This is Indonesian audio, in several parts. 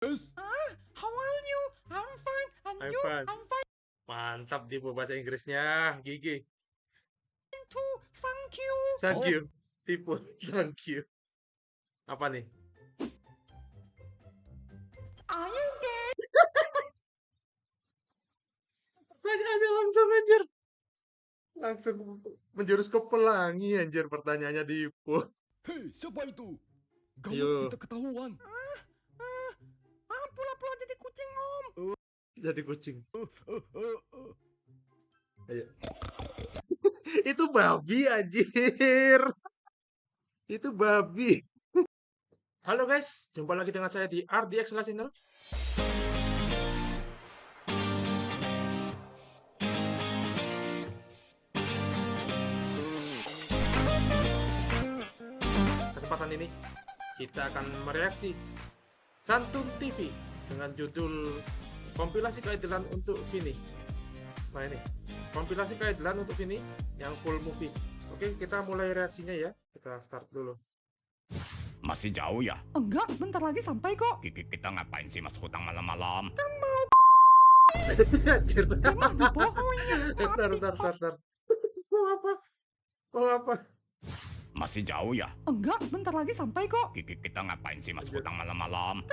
Yes. How are you? I'm fine. And I'm you? fine. I'm fine Mantap di bahasa Inggrisnya, Gigi. too. Thank you. Thank Oh, you. Tipu, thank you. Apa nih? are you gay? Pertanyaannya langsung anjir. Langsung menjurus ke pelangi anjir pertanyaannya Dipo. Hei, siapa itu? Gawat, Ayo. kita ketahuan. Pula-pula jadi kucing, Om. Jadi kucing. Uh. Ayo. Itu babi anjir. Itu babi. Halo guys, jumpa lagi dengan saya di RDX Channel. Kesempatan ini kita akan mereaksi Santun TV dengan judul kompilasi keadilan untuk Vini. Nah ini kompilasi keadilan untuk Vini yang full movie. Oke, kita mulai reaksinya ya. Kita start dulu. Masih jauh ya? Enggak, bentar lagi sampai kok. Kita ngapain sih masuk hutang malam-malam? Anjir. Emang dibohongin. Bentar. Mau apa? Mau apa? Masih jauh ya? Enggak, bentar lagi sampai kok. Kita ngapain sih masuk hutang malam-malam?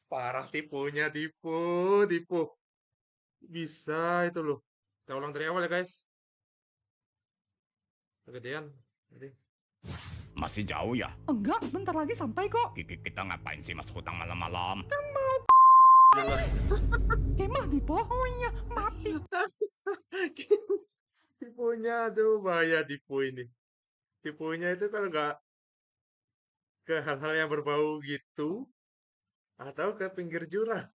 Parah tipunya, tipu. Bisa itu loh. Kita ulang dari awal ya guys. Kegedean. Jadi. Masih jauh ya? Enggak, bentar lagi sampai kok. Kita ngapain sih masuk hutang malam-malam? Kemah dibohongin. Mati. Tipunya tuh bahaya tipu ini. Tipunya itu kalau nggak ke hal-hal yang berbau gitu atau ke pinggir jurang.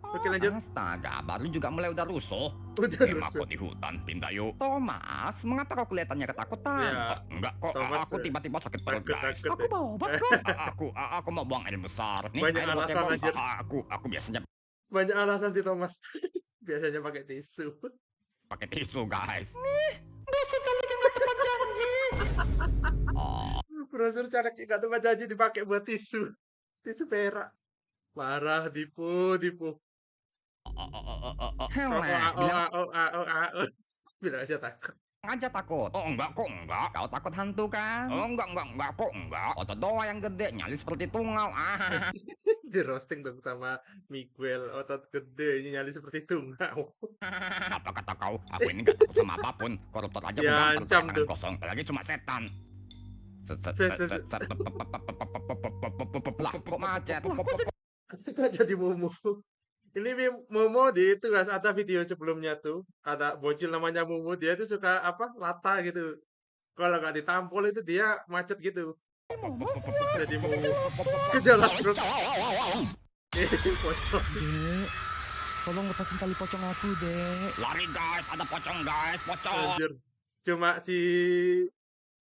Oke lanjut. Astaga, baru juga mulai udah rusuh. Udah Emang rusuh. kok di hutan, pindah yuk. Thomas, mengapa kau kelihatannya ketakutan? Ya, Enggak kok, Thomas, aku tiba-tiba sakit perut guys. takut. Aku bawa obat kok. Aku mau buang air besar. Nih, Banyak air buat alasan, cebong. anjir. Aku biasanya Banyak alasan sih Thomas. Biasanya pakai tisu. pakai tisu guys. Gak usah caleg yang gak tepat janji. Brosur caleg nggak tempat janji dipakai buat tisu. Tisu perak. Parah tipu. Ao. Bilang aja takut. Aja takut. Oh enggak kok enggak. Kau takut hantu kan? Oh enggak kok enggak. Otot doa yang gede nyali seperti tungau. Di roasting dong sama Miguel. Otot gede ini nyali seperti tungau. Apa kata kau? Aku ini enggak takut sama apapun. Koruptor aja Ya, mau ancam tangan tuh. kosong. Apalagi cuma setan. Lah, kok macet? Kok jadi Momo? Ini Momo di itu guys, ada video sebelumnya tuh. Ada bocil namanya Momo, dia tuh suka apa? Lata gitu. Kalau nggak ditampol itu dia macet gitu. Jadi Momo. Kejelas bro. Pocong. Dek, tolong lepasin tali pocong aku, Dek. Lari guys, ada pocong guys, pocong. Anjir. Cuma si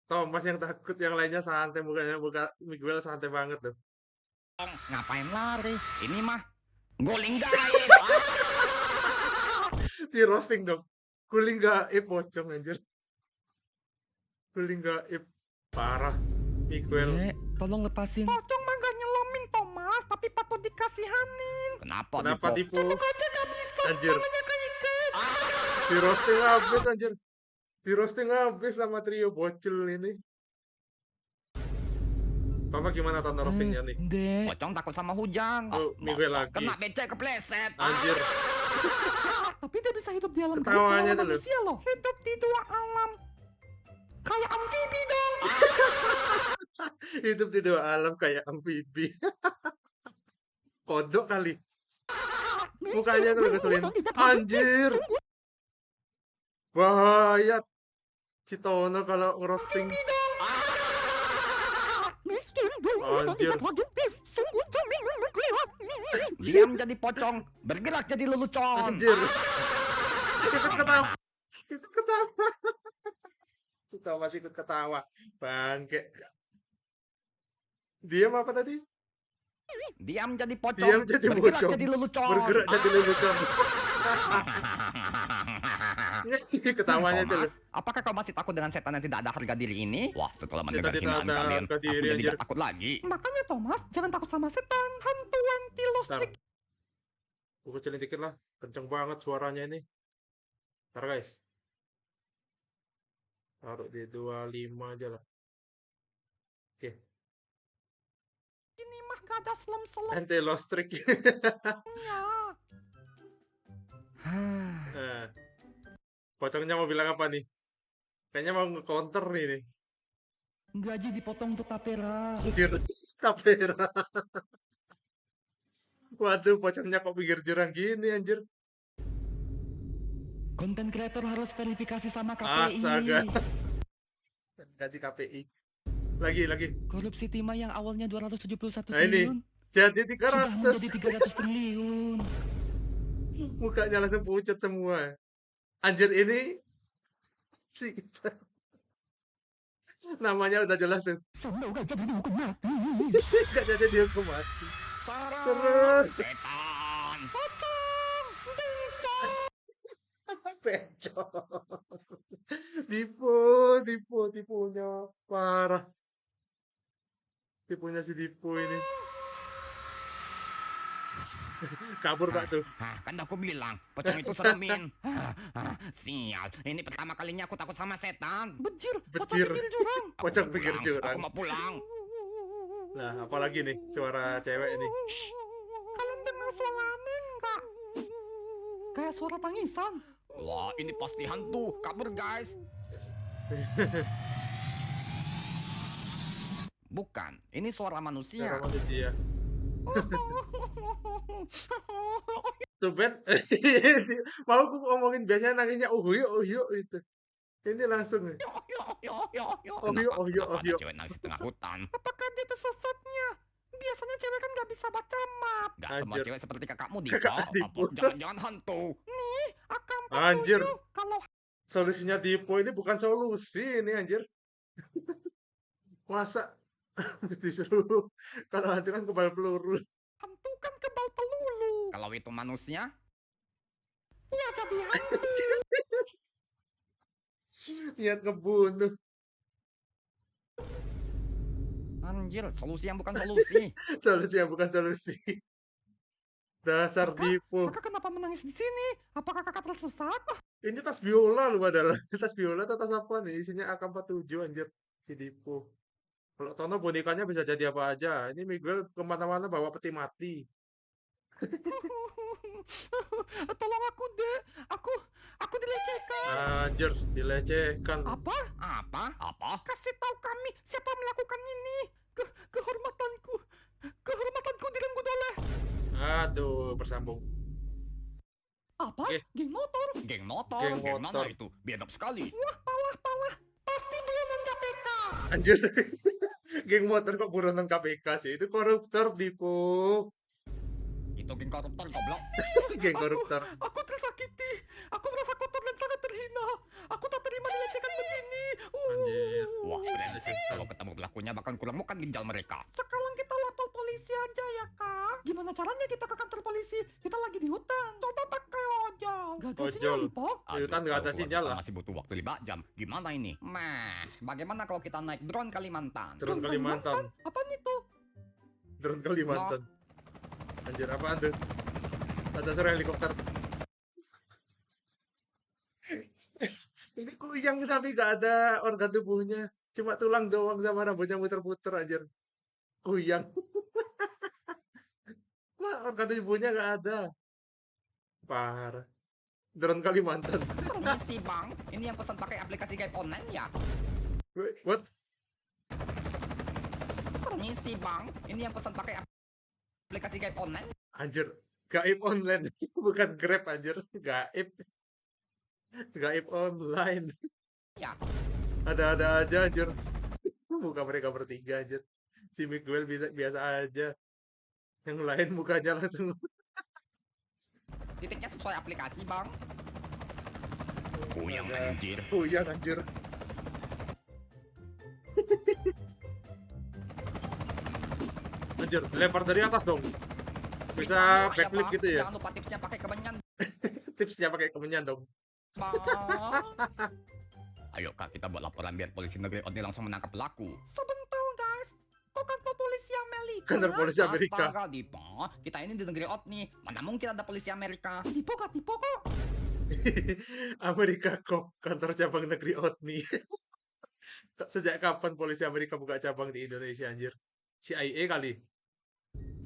Thomas yang takut, yang lainnya santai, buka Miguel santai banget tuh. Ngapain lari? Ini mah guling guys. Di roasting dong. Guling gaib pocong anjir. Guling gaib. Parah. Miguel. Dek, tolong lepasin. Pocong mah gak nyelomin Thomas, tapi patut dikasihanin. Kenapa tipu? Aja gak bisa, Anjir. tangannya keikat. Di roasting habis anjir. Di roasting habis sama trio bocil ini. Papa gimana tonton roastingnya nih? Dek, Pocong takut sama hujan. Oh, Miguel masa lagi. kena becek kepleset. Anjir. Tapi dia bisa hidup di alam gaib Ketawanya kayak tuh, manusia loh. Hidup di dua alam. Kayak amfibi dong. Hidup di dua alam kayak amfibi. Kodok kali. Mukanya tuh ngeselin. Anjir. Bahaya. Citono kalau ngerosting. Anjir. Diam jadi pocong, bergerak jadi lelucon. Anjir. Ikut ketawa. Ikut ketawa. Si Thomas ikut ketawa. Bangke. Diam apa tadi? Diam jadi pocong, Diam jadi bergerak pocong. jadi lelucon. Bergerak jadi lelucon. Ketawanya tuh. Thomas, apakah kau masih takut dengan setan yang tidak ada harga diri ini? Wah, setelah mendengar Setan tidak hinaan ada kalian, harga aku diri, jadi anjir. tidak takut lagi. Makanya Thomas, jangan takut sama setan. Hantu anti Bentar. listrik. Gue kecilin dikit lah. Kenceng banget suaranya ini. Ntar guys. Taruh di 25 aja lah. Oke. Ini mah gak ada selem-selemnya. Anti listrik. Hah, Nah, pocongnya mau bilang apa nih? Kayaknya mau nge-counter nih. Gaji dipotong untuk tapera. Anjir, tapera. Waduh, pocongnya kok pinggir jurang gini anjir. Konten kreator harus verifikasi sama KPI. Astaga. Kasih KPI. Lagi. Korupsi timah yang awalnya 271 Nah, ini. triliun Jadi sudah menjadi 300. 300 triliun. Mukanya langsung pucat semua. Anjir ini si namanya udah jelas tuh. Sampai gak jadi dihukum mati. Gak jadi dihukum mati. serem, Terus. setan. Pocong, bencong. Pecong. Tipunya parah. Tipunya si Dipo ini. Kabur gak tuh? Hah, kan aku bilang, pocong itu seremin. Sial, ini pertama kalinya aku takut sama setan. Bejir, pocong Bejir. pinggir jurang. Aku Pocong mau pinggir pulang, jurang. Aku mau pulang. Nah, apalagi nih suara cewek ini. Kalian dengar suara aneh nggak? Kayak suara tangisan. Wah, ini pasti hantu. Kabur, guys. Bukan, ini suara manusia. Suara manusia. Tuh Ben, mau aku ngomongin biasanya nangisnya oh yuk itu. Ini langsung nih. Kenapa ada cewek nangis di tengah hutan? Apakah dia tersesatnya? Biasanya cewek kan nggak bisa baca map. Gak semua Anjir. cewek seperti kakakmu, Kakak Dipo. Dipo. Apa jangan-jangan hantu? Akan Anjir. kalau Solusinya Dipo ini bukan solusi ini anjir. Masa disuruh kalau hantu kan kebal peluru. hantu kan kebal pelulu. Kalau itu manusia, Ya jadi hantu. Niat ngebunuh. anjir, solusi yang bukan solusi. Solusinya bukan solusi. Dasar Kakak, Dipo. Kakak kenapa menangis di sini? Apakah kakak tersesat? Ini tas biola lu padahal. Tas biola atau tas apa nih? Isinya AK-47 anjir. Si Dipo. Kalau Tono bonekanya bisa jadi apa aja. Ini Miguel kemana-mana bawa peti mati. Tolong aku deh. Aku dilecehkan. Anjir, dilecehkan. Apa? Apa? Kasih tahu kami siapa melakukan ini. Kehormatanku direnggut oleh. Aduh, bersambung. Apa? Oke. Geng motor. Geng motor, Geng geng mana motor. itu? Biadab sekali. Wah, pala. Pasti buronan KPK. Anjir. Geng motor kok buronan KPK sih? Itu koruptor, Dipo. Itu geng koruptor, goblok. Geng koruptor. Aku tersakiti. Aku merasa kotor dan sangat terhina. Aku tak terima dilecehkan begini. Anjir. Wah, brengsek. Kalau ketemu pelakunya bakal kurang mukan ginjal mereka. Sekarang kita lapor polisi aja ya, Kak. Gimana caranya kita ke kantor polisi? Kita lagi di hutan. Coba pakai ojol. Gak ada Ojol. sinyal, Dipo. Di hutan nggak ada kalau sinyal kita lah. masih butuh waktu 5 jam. Gimana ini? Bagaimana kalau kita naik drone Kalimantan? Drone Kalimantan. Apaan itu? Drone Kalimantan. Anjir, apaan tuh? Ada suara helikopter. Ini kuyang tapi gak ada organ tubuhnya. Cuma tulang doang sama rambutnya muter-muter anjir. Kuyang. Wah, organ tubuhnya gak ada. Parah. Drone Kalimantan. Permisi bang, ini yang pesan pakai aplikasi Game online ya? Wait, what? Permisi bang, ini yang pesan pakai aplikasi Game online? Anjir. Gaib online. Bukan Grab anjir. Gaib. Gaib online. Ya. Ada-ada aja anjir. Muka mereka bertiga anjir. Si Miguel biasa aja. Yang lain mukanya langsung Titiknya sesuai aplikasi bang. Kuyang Astaga. anjir. Kuyang anjir. Anjir, lempar dari atas dong. Bisa Wih, backflip Bang. gitu ya. Jangan lupa tipsnya pakai kemenyan. Tipsnya pakai kemenyan dong. Pak. Ayo kak, kita buat laporan biar polisi negeri Odni langsung menangkap pelaku. Sebentar guys, kok kantor polisi Amerika? Kantor polisi Amerika. Astaga, Dipo. Kita ini di negeri Odni. Mana mungkin ada polisi Amerika? Dipo gak tipu kok. Amerika kok kantor cabang negeri OTNI. Sejak kapan polisi Amerika buka cabang di Indonesia anjir? CIA kali.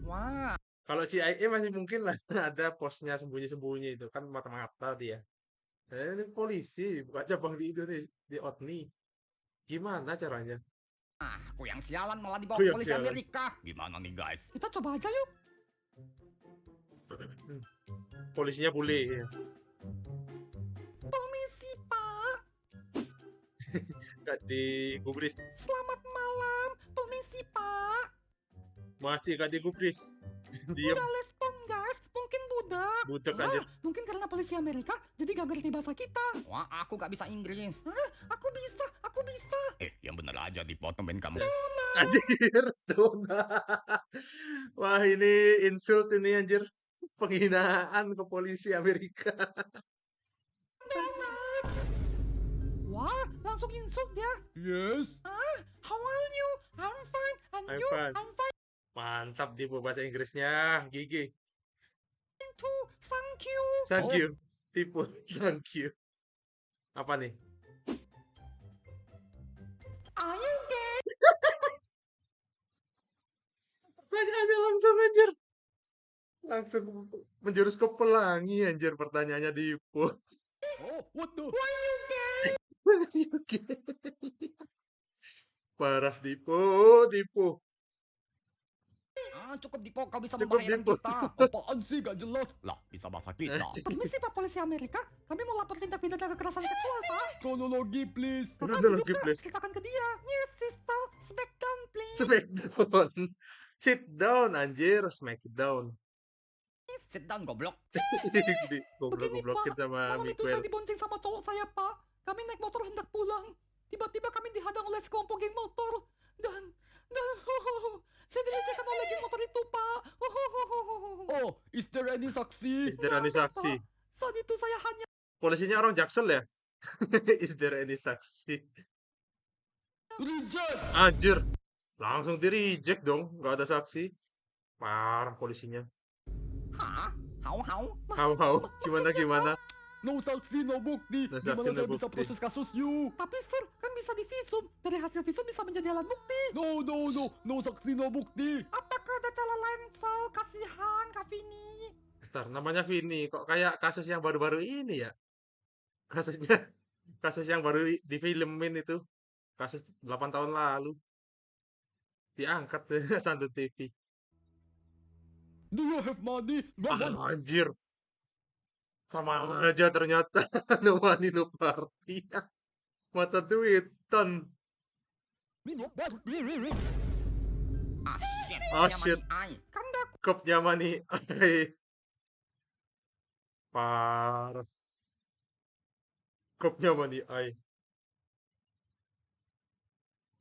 Wah, Kalau CIA masih mungkin lah ada posnya sembunyi-sembunyi itu kan mata-mata dia. Ini polisi buka cabang di Indonesia di OTNI. Gimana caranya? aku yang sialan malah dibawa Aku ke yang polisi sialan. Amerika. Gimana nih guys? Kita coba aja yuk. Polisinya bule. Ya. Permisi Pak, Nggak digubris. selamat malam. Permisi Pak. Masih nggak digubris. Diam. Udah respon guys, mungkin budak. Budak Ah, anjir. mungkin karena polisi Amerika jadi gak ngerti bahasa kita. Wah, aku gak bisa Inggris. Aku bisa, aku bisa. Yang bener aja dipotong ben kamu. Anjir. Dona. Wah ini insult ini anjir. Penghinaan ke polisi Amerika. Wah, langsung insult dia. Yes. How are you? I'm fine. And I'm you? fine. I'm fine Mantap di bahasa Inggrisnya. Gigi. too. Thank you. Thank Oh. you. Tipu. Thank you. Apa nih? Are you gay? Pertanyaannya langsung anjir. Langsung menjurus ke pelangi anjir pertanyaannya di Ipo. Oh, what the? Why you gay? Parah Dipo, Dipo. Cukup Dipo, kau bisa Cukup, membahayakan Dipo. kita. Apaan sih gak jelas? Lah, bisa bahasa kita. Permisi Pak Polisi Amerika, kami mau lapor tindak pidana kekerasan seksual Pak. Kronologi please. Kakak Kronologi, duduk Kak, please. ceritakan ke dia. Yes sister, smackdown please. Smackdown. Sit down anjir, Smackdown. Sit down goblok. Di goblok-goblokin sama malam itu saya Miguel. dibonceng sama cowok saya Pak. Kami naik motor hendak pulang. Tiba-tiba kami dihadang oleh sekelompok geng motor. Dan saya dilecehkan oleh geng motor itu Pak. Oh, is there any saksi? Is there any saksi? Saat itu saya hanya Polisinya orang Jaksel ya? Is there any saksi? Reject. Anjir. Langsung di reject dong, nggak ada saksi. Parah polisinya. Hah? How? How? Gimana? No saksi, no bukti. No saksi, Gimana no saya bisa bukti. proses kasus you? tapi sir, kan bisa divisum. Dari hasil visum bisa menjadi alat bukti. No. No saksi, no bukti. Apakah ada cara lain, Sal? Kasihan, Kak Vini. Bentar, namanya Vini. Kok kayak kasus yang baru-baru ini ya? Kasus yang baru di filmin itu. Kasus 8 tahun lalu. Diangkat Santun TV. Do you have money? No. Anjir. Sama aja ternyata. No money, no party. Mata duitan. Ah shit. Ah, Punya shit. money, ay. Kan dah Kopnya mani. Parah. Kopnya mani.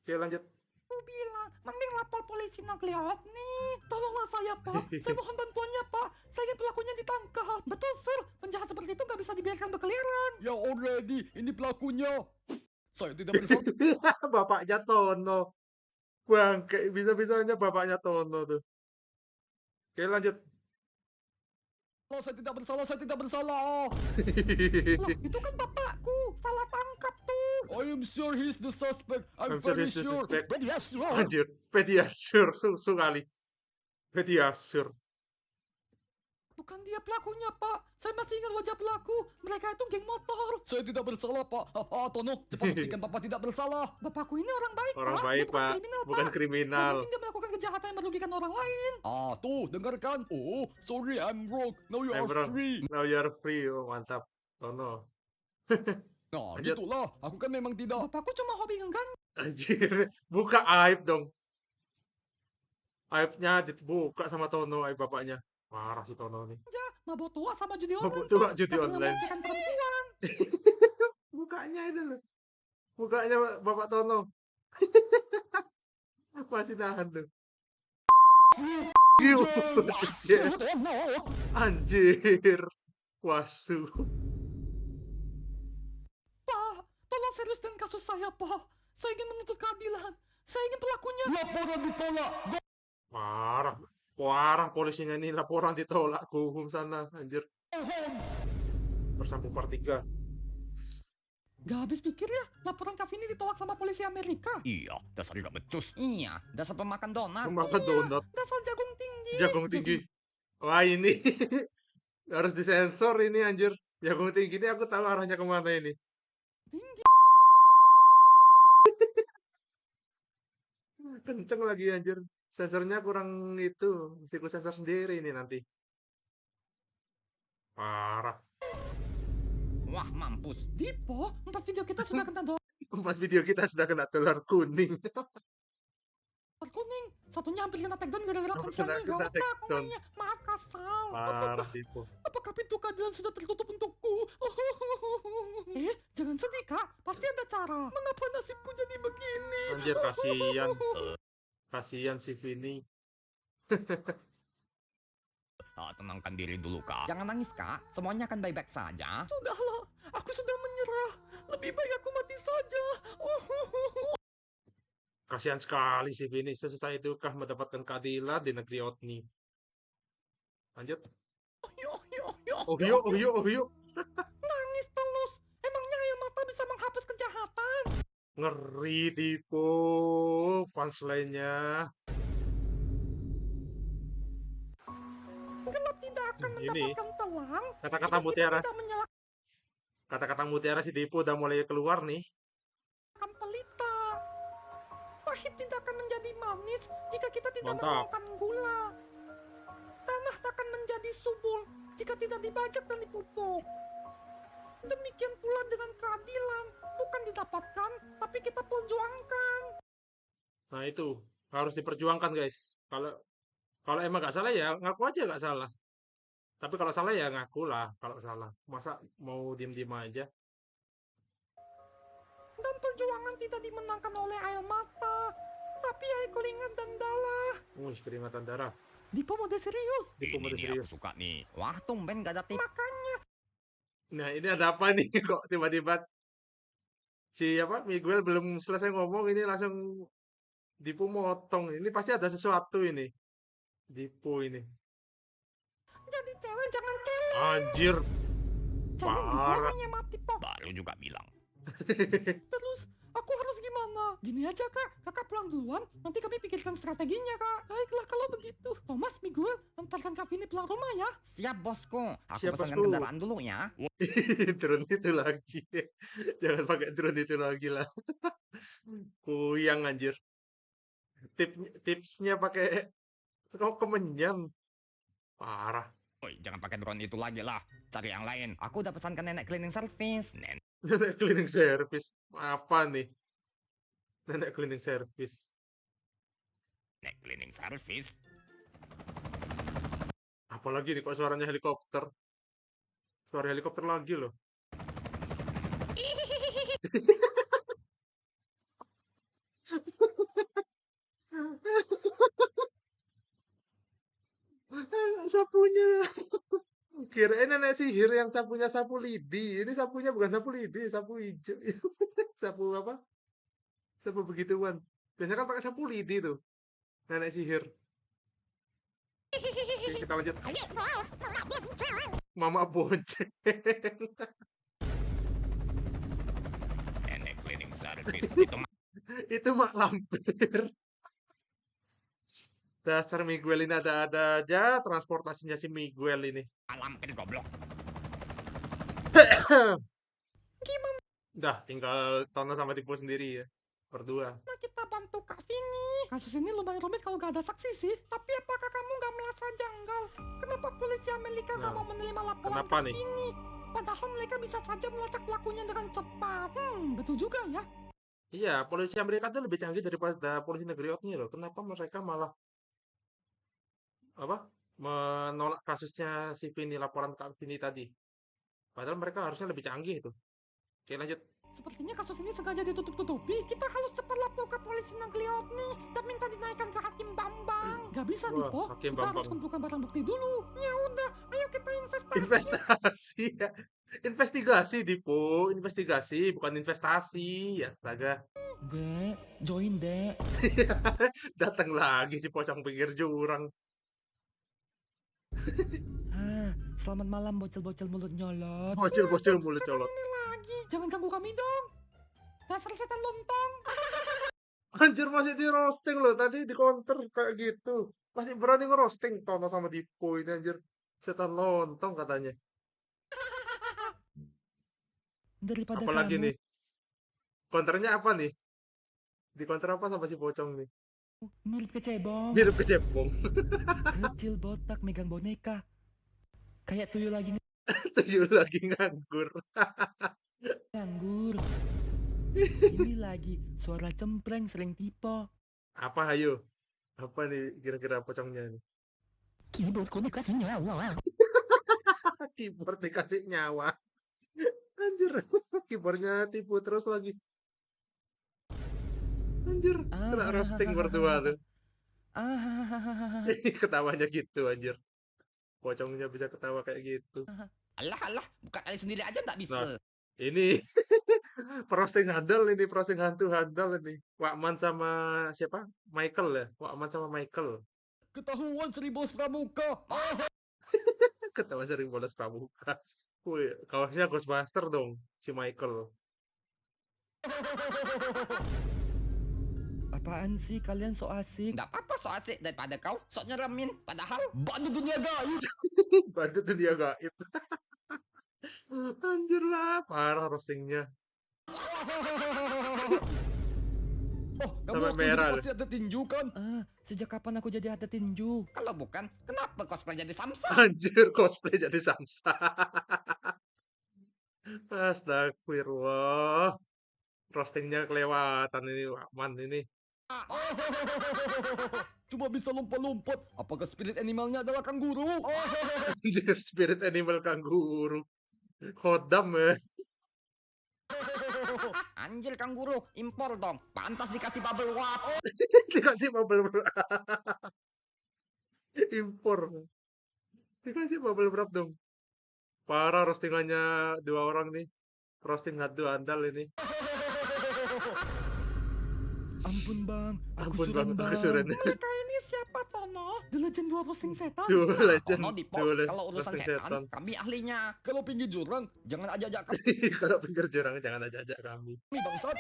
Oke lanjut. aku bilang, mending lapor polisi Nagliot nih. Tolonglah saya, Pak. Saya mohon bantuannya, Pak. Saya ingin pelakunya ditangkap. Betul, Sir. Penjahat seperti itu nggak bisa dibiarkan berkeliaran. Ya already, ini pelakunya. Saya tidak bersalah. Bapaknya Tono. Bangke, bisa-bisanya bapaknya Tono tuh. Oke lanjut. Saya tidak bersalah. Loh, itu kan bapakku. Salah tangkap tuh. I am sure he's the suspect. I'm sure very he's the sure. suspect. But yes, sure. Anjir, pediasur, susu kali. Pediasur. Bukan dia pelakunya, Pak. Saya masih ingat wajah pelaku. Mereka itu geng motor. Saya tidak bersalah, Pak. Tono, cepat buktikan Bapak tidak bersalah. Bapakku ini orang baik, Orang Pak. baik, Dia bukan Pak. kriminal, Bukan Pak. kriminal. Gak mungkin dia melakukan kejahatan yang merugikan orang lain. Tuh, dengarkan. Oh, sorry, I'm wrong. Now you I'm are wrong. free. Now you're free. Oh, mantap. Tono. Nah, Lanjut. gitulah. Aku kan memang tidak. Bapakku cuma hobi ngenggan. Anjir, buka aib dong. Aibnya dibuka sama Tono, aib bapaknya. Parah si Tono nih. Mabok tua sama judi online. Mabok tua, Pak. judi Gak pernah online. melecehkan perempuan. Mukanya itu loh. Mukanya Bapak Tono. Masih nahan tuh. Anjir. Wasu. serius dengan kasus saya, Pak. Saya ingin menuntut keadilan. Saya ingin pelakunya. Laporan ditolak. Parah. Parah polisinya ini, laporan ditolak ke hukum sana, anjir. Bersambung part 3. Gak habis pikir ya, laporan Kak Vini ditolak sama polisi Amerika. Iya, dasar gak becus. Iya, dasar pemakan donat. Makan donat, Dasar jagung tinggi. jagung tinggi. Wah ini harus disensor ini anjir. Jagung tinggi ini aku tahu arahnya kemana ini. Tinggi. Kenceng lagi anjir. Sensornya kurang itu. Mesti ku sensor sendiri ini nanti. Parah. Wah, mampus. Dipo, 4 video kita sudah kena dolar Pas video kita sudah kena dolar kuning. kuning. Satunya hampir kena take down gara-gara Kena- ponselnya. kena Gawat take lah down. pokoknya. Maaf kasal. Parah Dipo. Apakah pintu keadilan sudah tertutup untukku? Jangan sedih, Kak. Pasti ada cara. Mengapa nasibku jadi begini? Anjir kasihan. Kasihan si Vini. Tenangkan diri dulu, Kak. Jangan nangis, Kak. Semuanya akan baik-baik saja. Sudahlah, aku sudah menyerah. Lebih baik aku mati saja. Kasihan sekali si Vini. Sesusah itukah mendapatkan keadilan di negeri Otni. Lanjut. Oh yuk. Nangis terus. Emangnya air mata bisa menghapus kejahatan? Ngeri Dipo. Punchline-nya. Gelap tidak akan Ini, mendapatkan terang. Kata-kata jika kita mutiara. tidak menyalakan Kata-kata mutiara si Dipo udah mulai keluar nih. pelita. Pahit tidak akan menjadi manis jika kita tidak Mantap. menuangkan gula. Tanah takkan menjadi subur jika tidak dibajak dan dipupuk. Demikian pula dengan keadilan. Bukan didapatkan, tapi kita perjuangkan. Nah itu harus diperjuangkan guys. Kalau emang nggak salah ya ngaku aja nggak salah. Tapi kalau salah ya ngaku lah kalau salah. Masa mau diem-diem aja? Dan perjuangan tidak dimenangkan oleh air mata, tapi air keringat dan darah. Wih, keringatan darah. Dipo mode serius. Dipo Ini mode nih serius. aku suka nih. Wah, tumben gak ada tip. Makanya Nah ini ada apa nih kok tiba-tiba si apa Miguel belum selesai ngomong ini langsung Dipo motong. Ini pasti ada sesuatu ini. Dipo ini. jadi cewek jangan cewek. Anjir. Jadi Dipo Parah. orangnya maaf Dipo. Baru juga bilang. Terus aku harus gimana? Gini aja kak, kakak pulang duluan. Nanti kami pikirkan strateginya kak. Baiklah kalau begitu. Thomas, Miguel, antarkan Kak Vini pulang rumah ya. Siap, bosku. Aku Siap, pesankan bosku. kendaraan dulu ya. Drone itu lagi. Jangan pakai drone itu lagi lah. Kuyang anjir. Tipsnya pakai kok kemenyan. Parah. Woi, jangan pakai drone itu lagi lah. Cari yang lain. Aku udah pesankan nenek cleaning service. Nenek cleaning service. Apa nih? Nenek cleaning service. Nenek cleaning service. Apalagi nih kok suaranya helikopter. Suara helikopter lagi loh. Sapunya. Kirain nenek sihir yang sapunya sapu lidi. Ini sapunya bukan sapu lidi, sapu hijau. Sapu apa? Sapu begituan. Biasanya kan pakai sapu lidi tuh. Nenek sihir. Oke, kita lanjut. Mama bonceng. Nenek cleaning service. Itu Itu mak lampir. Dasar Miguel ini ada-ada aja transportasinya si Miguel ini. lampir goblok. Gimana Dah, tinggal Tono sama Dipo sendiri ya. Berdua. kita bantu Kak Vini? Kasus ini lumayan rumit kalau gak ada saksi sih. Tapi apakah kamu gak merasa janggal? Kenapa polisi Amerika gak Nah, mau menerima laporan kenapa Kak nih? Vini? Padahal mereka bisa saja melacak pelakunya dengan cepat. Betul juga ya. Iya, polisi Amerika tuh lebih canggih daripada polisi negeri Otni loh. Kenapa mereka malah apa? Menolak kasusnya si Vini, laporan Kak Vini tadi. Padahal mereka harusnya lebih canggih itu. Oke, lanjut. Sepertinya kasus ini sengaja ditutup-tutupi. Kita harus cepat lapor ke polisi negeri Otni dan minta dinaikkan ke Hakim Bambang. Gak bisa, Wah, Dipo. Hakim Kita harus Bambang. kumpulkan barang bukti dulu. Ya udah, ayo kita investasi. Investasi ya. Investigasi, Dipo. Investigasi, bukan investasi. Ya, astaga. Dek, join dek. Datang lagi si pocong pinggir jurang. Selamat malam bocil-bocil mulut nyolot. Bocil-bocil mulut colot. Lagi, jangan ganggu kami dong. Dasar setan lontong. Anjir, masih di roasting loh. Tadi di counter kayak gitu. Masih berani ngerosting Tono sama Dipo ini anjir. Setan lontong katanya. Daripada Apalagi kamu nih? Counternya apa nih? Di counter apa sama si pocong nih? mirip kecebong. Mirip kecepong. Kecil botak megang boneka. Kayak tuyul lagi Tuyul lagi nganggur. nganggur. Ini lagi suara cempreng sering tipe. Apa ayo? Apa nih kira-kira pocongnya nih? Keyboardku dikasih nyawa. Keyboard dikasih nyawa. Anjir, keyboardnya tipu terus lagi. Anjir, kena roasting berdua tuh. Ketawanya gitu anjir. Pocongnya bisa ketawa kayak gitu. Alah, bukan kali sendiri aja nggak bisa. Nah, ini roasting handal ini, roasting hantu handal ini. Wakman sama siapa? Michael ya? Wakman sama Michael. Ketahuan Sri Bos Pramuka. Ketawa sering bolos pramuka. Wih, kaosnya Ghostbuster dong, si Michael. Apaan sih kalian so asik? Nggak apa-apa so asik daripada kau sok nyeremin. Padahal Bantu dunia gaib. Bantu tuh dia gaib. Anjir lah, parah roastingnya. Oh, kamu Sampai waktu merah itu loh. pasti ada tinju kan? Sejak kapan aku jadi ada tinju? kalau bukan, kenapa cosplay jadi Samsa? Anjir, cosplay jadi Samsa. Astagfirullah. Roastingnya kelewatan ini, Wakman ini. Cuma bisa lompat-lompat. Apakah spirit animalnya adalah kanguru? Anjir, spirit animal kanguru. Khodam ya. Anjir kanguru, impor dong. Pantas dikasih bubble wrap. Dikasih bubble wrap. Impor. Dikasih bubble wrap dong. Parah roastingannya dua orang nih. Roasting hantu andal ini. Ampun bang, aku Ampun suren bang, bang. aku suren. Mereka ini siapa Tono? The Legend Dua Roasting Setan. Duo legend. Ono di Duo kalau urusan roasting setan, kami ahlinya. Kalau pinggir jurang, jangan ajak-ajak Kalau pinggir jurang jangan ajak kami. kami bangsat.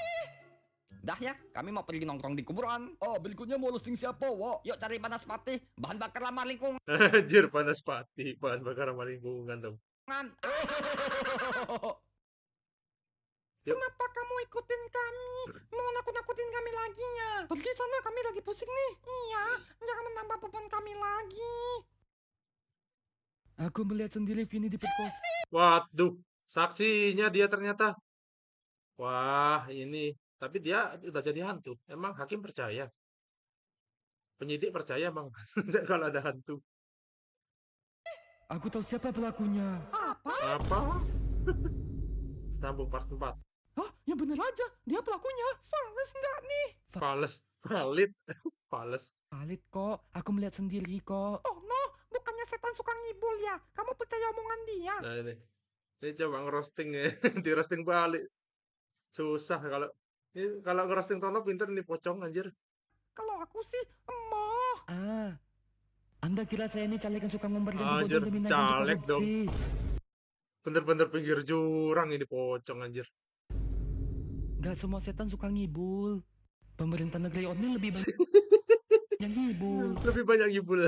Dah ya, kami mau pergi nongkrong di kuburan. Oh, berikutnya mau roasting siapa, Wak? Yuk cari panas patih, bahan bakar ramah lingkungan. Anjir, panas pati. Bahan bakar sama lingkungan dong. Yuk. Kenapa kamu ikutin kami? Mau nakut-nakutin kami lagi ya? Pergi sana, kami lagi pusing nih. Iya, jangan menambah beban kami lagi. Aku melihat sendiri Vini diperkosa. Waduh, saksinya dia ternyata. Wah, ini. Tapi dia udah jadi hantu. Emang hakim percaya? Penyidik percaya emang kalau ada hantu. Aku tahu siapa pelakunya. Apa? Sambung part 4. Hah? Ya bener aja, dia pelakunya. Fales nggak nih? Fales. Valid. Fales. Valid kok, aku melihat sendiri kok. Oh no, bukannya setan suka ngibul ya? Kamu percaya omongan dia? Nah ini. Ini coba ngerosting ya. Di roasting balik. Susah kalau ngerosting Tono pinter nih pocong anjir. Kalau aku sih, emoh. Anda kira saya ini caleg yang suka ngumbar janji Anjir, bodong demi naik untuk caleg dong. korupsi? Bener-bener pinggir jurang ini pocong anjir. Gak semua setan suka ngibul. Pemerintah negeri Odin lebih banyak yang ngibul. Lebih banyak ngibul.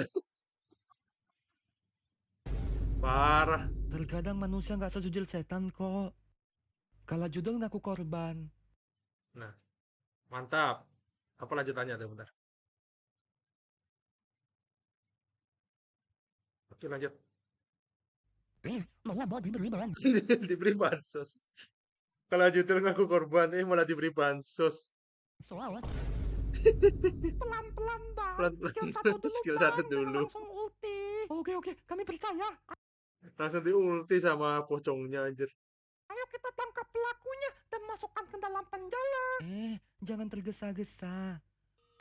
Parah. Terkadang manusia gak sejujur setan kok. Kalah judul ngaku korban. Nah, mantap. Apa lanjutannya tuh bentar. Oke lanjut. Malah mau diberi bahan. Diberi bansos. Kalau judul ngaku korban, malah diberi bansos. Pelan-pelan bang. Pelan-pelan. Skill satu dulu Skill bang. satu Jangan dulu. langsung ulti. Oke, kami percaya. Langsung diulti sama pocongnya anjir. Ayo kita tangkap pelakunya dan masukkan ke dalam penjara. Jangan tergesa-gesa.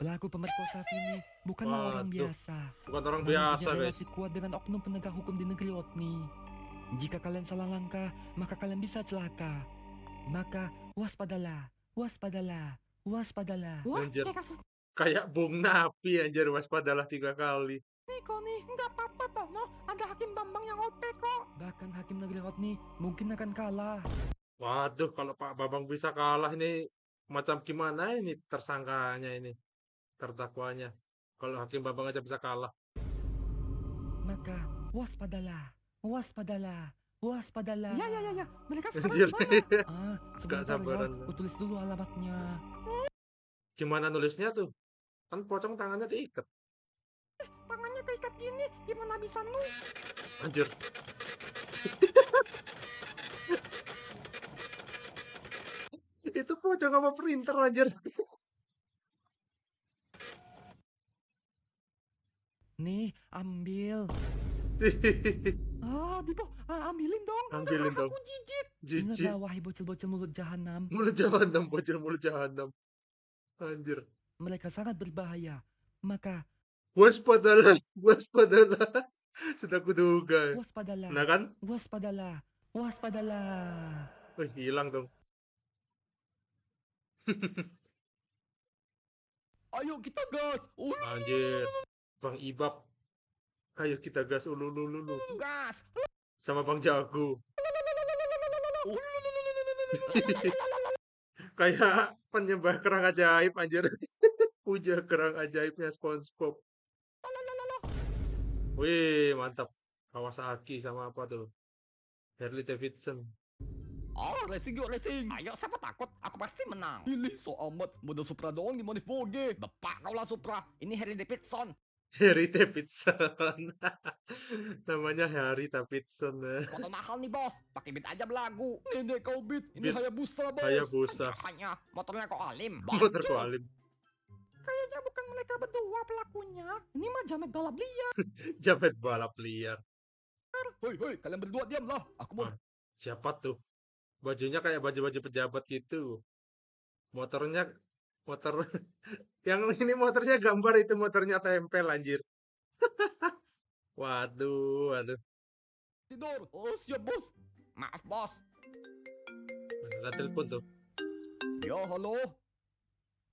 Pelaku pemerkosa Vini bukanlah orang Waduh. biasa. Bukan orang Namun biasa punya relasi guys. kuat dengan oknum penegak hukum di negeri Otni. Jika kalian salah langkah, maka kalian bisa celaka. Maka waspadalah, waspadalah, waspadalah. Wah, Anjir. kayak kasus Kayak Bung Napi anjir, waspadalah 3 kali. nih kok nih. Nggak apa-apa toh, no. Ada Hakim Bambang yang OP kok. Bahkan Hakim Negeri Hotni mungkin akan kalah. Waduh, kalau Pak Bambang bisa kalah ini macam gimana ini tersangkanya ini, terdakwanya. Kalau Hakim Bambang aja bisa kalah. Maka waspadalah, waspadalah, waspadalah. Ya. Mereka sekarang Anjir. di mana? Sebentar ya, sabaran. aku tulis dulu alamatnya. Gimana nulisnya tuh? Kan pocong tangannya diikat. Tangannya keikat gini, gimana bisa nu? Anjir. Itu pocong apa printer anjir? Nih, ambil. Dipo, ambilin dong. Ambilin Enggak, dong. aku jijik. Jijik. Ingatlah wahai bocil-bocil mulut jahanam. Mulut jahanam, bocil mulut jahanam. Anjir. Mereka sangat berbahaya. Maka Waspadalah, waspadalah. Sudah kuduga. waspadalah, Nah kan? waspadalah, waspadalah. Wih, hilang dong. Ayo kita gas. Anjir. Bang Ibab. Ayo kita gas ululululu. Gas. Sama Bang Jago. Kayak penyembah kerang ajaib anjir. Puja kerang ajaibnya SpongeBob. Wih, mantap. Kawasaki sama apa tuh? Harley Davidson. Oh, racing yuk, racing. Ayo, siapa takut? Aku pasti menang. Ini so amat. Model Supra doang di modif Vogue. Bapak kau lah Supra. Ini Harley Davidson. Harry Davidson. Namanya Harry Davidson. Motor mahal nih, bos. Pakai beat aja belagu. Nenek kau beat. Ini Beat. Hayabusa, bos. Hayabusa. Hanya motornya kok alim. Motor Alim. Kayaknya bukan mereka berdua pelakunya. Ini mah jamet balap liar. Jamet balap liar. Hei, kalian berdua diamlah. Aku mau Ah, siapa tuh? Bajunya kayak baju-baju pejabat gitu. Motornya motor yang ini motornya gambar itu motornya tempel anjir. Waduh, waduh. tidur. Oh, siap, bos. Maaf, bos. Ada telepon tuh. Yo, halo.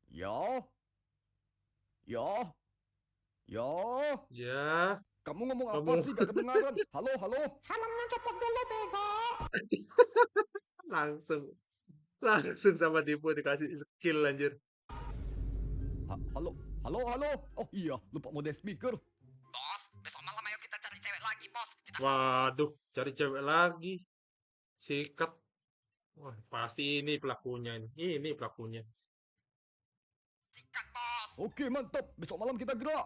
Yo. Yo. Yo. Ya, Kamu ngomong apa Kamu- sih? Gak kedengaran. Halo. Helmnya copot dulu, bego. langsung sama Dipo dikasih skill anjir. Halo. Oh iya, lupa mode speaker. Bos, besok malam ayo kita cari cewek lagi, bos. Kita Waduh, cari cewek lagi. Sikat. Wah, pasti ini pelakunya ini. Ini pelakunya. sikat, bos. Oke, mantap. Besok malam kita gerak.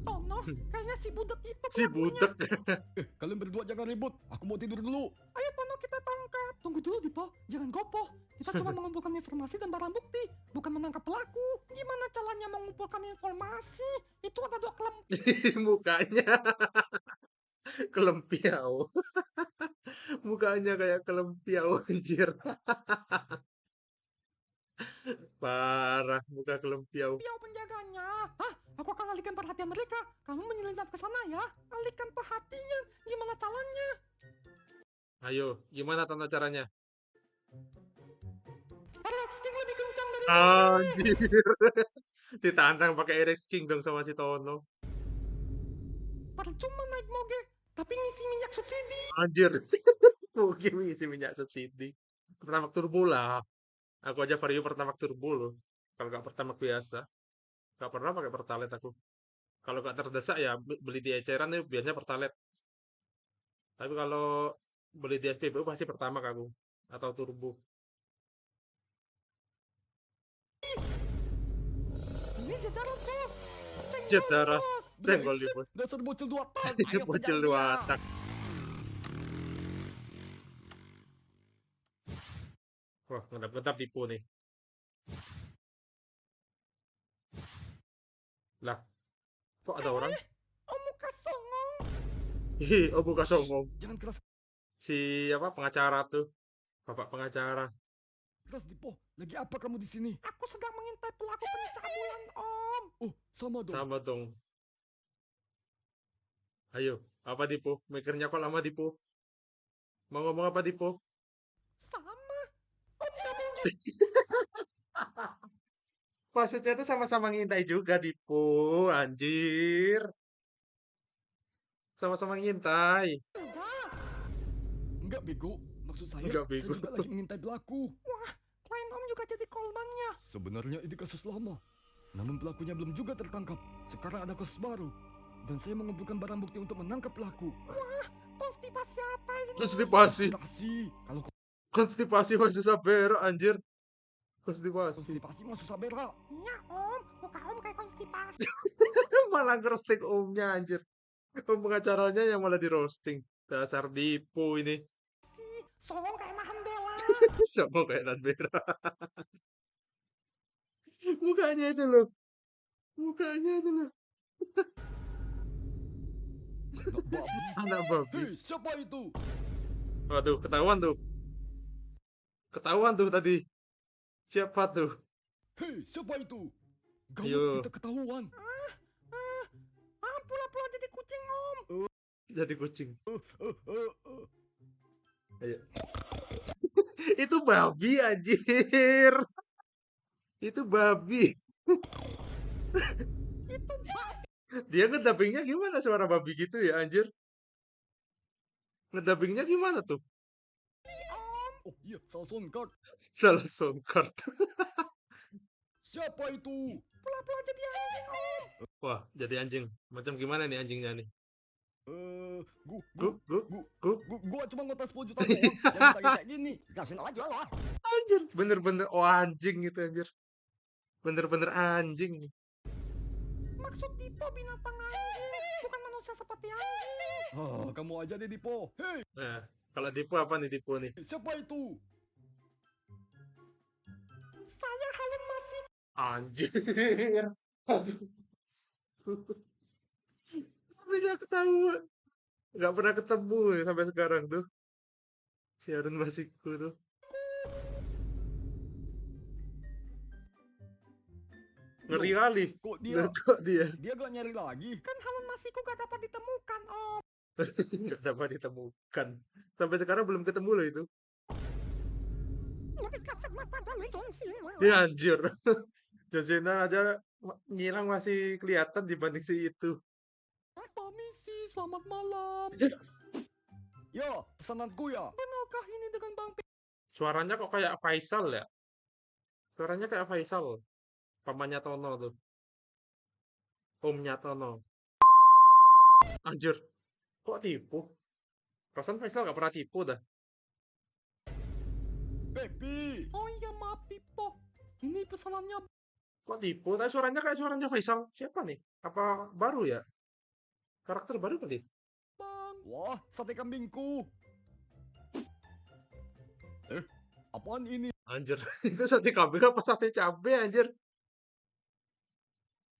Tono, kayaknya si budak itu Si pelakunya. budak. Kalian berdua jangan ribut. Aku mau tidur dulu. Ayo Tono kita tangkap. Tunggu dulu Dipo, jangan gopoh. Kita cuma mengumpulkan informasi dan barang bukti, bukan menangkap pelaku. Gimana caranya mengumpulkan informasi? Itu ada dua Mukanya kelempiau. Mukanya kayak kelempiau anjir. Parah, muka kelempiau. kelempiau penjaganya. Hah? Aku akan alihkan perhatian mereka. Kamu menyelinap ke sana ya. Alihkan perhatian. Gimana caranya? Ayo, gimana tanda caranya? Relax King lebih kencang dari Anjir. Ditantang pakai Rex King dong sama si Tono. percuma naik moge, tapi ngisi minyak subsidi. Anjir. Mungkin isi minyak subsidi. Pertamax turbo lah. Aku aja Vario Pertamax turbo loh. Kalau nggak Pertamax biasa. Nggak pernah pakai Pertalite aku. Kalau nggak terdesak ya beli di eceran itu biasanya Pertalite. Tapi kalau beli di SPBU pasti Pertamax aku. Atau turbo. Ini jadaras bos. Senggol, Jadaras. bos. Senggol di bos. Dasar bocil dua tak. Ini bocil dua tak. Wah, ngedap-ngedap tipu nih. Lah, kok ada orang? Oh muka songong. Ih, oh buka songong. Jangan keras Si apa pengacara tuh. Bapak pengacara. Dipo. Lagi apa kamu di sini? Aku sedang mengintai pelaku pencabulan om. Oh, sama dong. Sama dong. Ayo, apa Dipo? Mikirnya kok lama Dipo? Mau ngomong apa Dipo? Sama. Om cabul juga. Maksudnya tuh sama-sama ngintai juga Dipo, anjir. Sama-sama ngintai. Enggak bego. Maksud saya, Enggak, saya bego. juga lagi mengintai pelaku. Wah, klien om juga jadi korbannya. Sebenarnya ini kasus lama. Namun pelakunya belum juga tertangkap. Sekarang ada kasus baru. Dan saya mengumpulkan barang bukti untuk menangkap pelaku. Konstipasi apa ini? Konstipasi. Konspirasi. Kalau Konstipasi masih sabera anjir. Konstipasi. konstipasi masuk sabera. Iya om, muka om kayak konstipasi. Malah ngerosting omnya anjir. Om pengacaranya yang malah di roasting. Dasar Dipo ini. Songong kayak nahan bela. Sama kayak Nadbera. Mukanya itu loh. Mukanya itu loh. Anak babi. Anak babi. Hei, siapa itu? Waduh, ketahuan tuh. Ketahuan tuh tadi. Siapa tuh? Hei, siapa itu? Ayo. Gawat kita ketahuan. Pula-pula jadi kucing om. Jadi kucing. Ayo. Itu babi anjir. Itu babi. Itu babi Dia ngedubbingnya gimana suara babi gitu ya anjir? Ngedubbingnya gimana tuh? om. Oh iya, salah soundcard. Salah soundcard. Siapa itu? Pula-pula jadi anjing om. Wah, jadi anjing. Macam gimana nih anjingnya nih? Gua cuma ngotas 10 juta doang. Jangan tanya kayak gini. Kasih aja lah. Anjir, bener-bener oh anjing itu anjir. Bener-bener anjing. Maksud Dipo binatang anjing, bukan manusia seperti anjing. Ah, kamu aja deh Dipo. Hei, Nah, kalau Dipo apa nih Dipo nih? siapa itu? Saya Halun masih Anjir. Aduh. Bisa ketahuan. Gak pernah ketemu ya sampai sekarang tuh. Si Harun Masiku tuh. Ngeri kali. Kok dia Kok dia dia gak nyari lagi? kan Halun Masiku gak dapat ditemukan om. nggak dapat ditemukan. Sampai sekarang belum ketemu loh itu. Lebih kasar mata dari John Cena. Ya anjir. John Cena aja ngilang masih kelihatan dibanding si itu. Permisi, selamat malam. Ya, pesananku ya. Benarkah ini dengan Bang P? Suaranya kok kayak Faisal ya? Suaranya kayak Faisal. Pamannya Tono tuh. Omnya Tono. Anjir. Kok tipu? Perasaan Faisal gak pernah tipu dah. Pepi. Oh iya maaf Dipo. Ini pesanannya Kok tipu? Tapi suaranya kayak suaranya Faisal. Siapa nih? Apa baru ya? Karakter baru kali? Bang. Wah, sate kambingku. Apaan ini? Anjir. Itu sate kambing apa sate cabe anjir?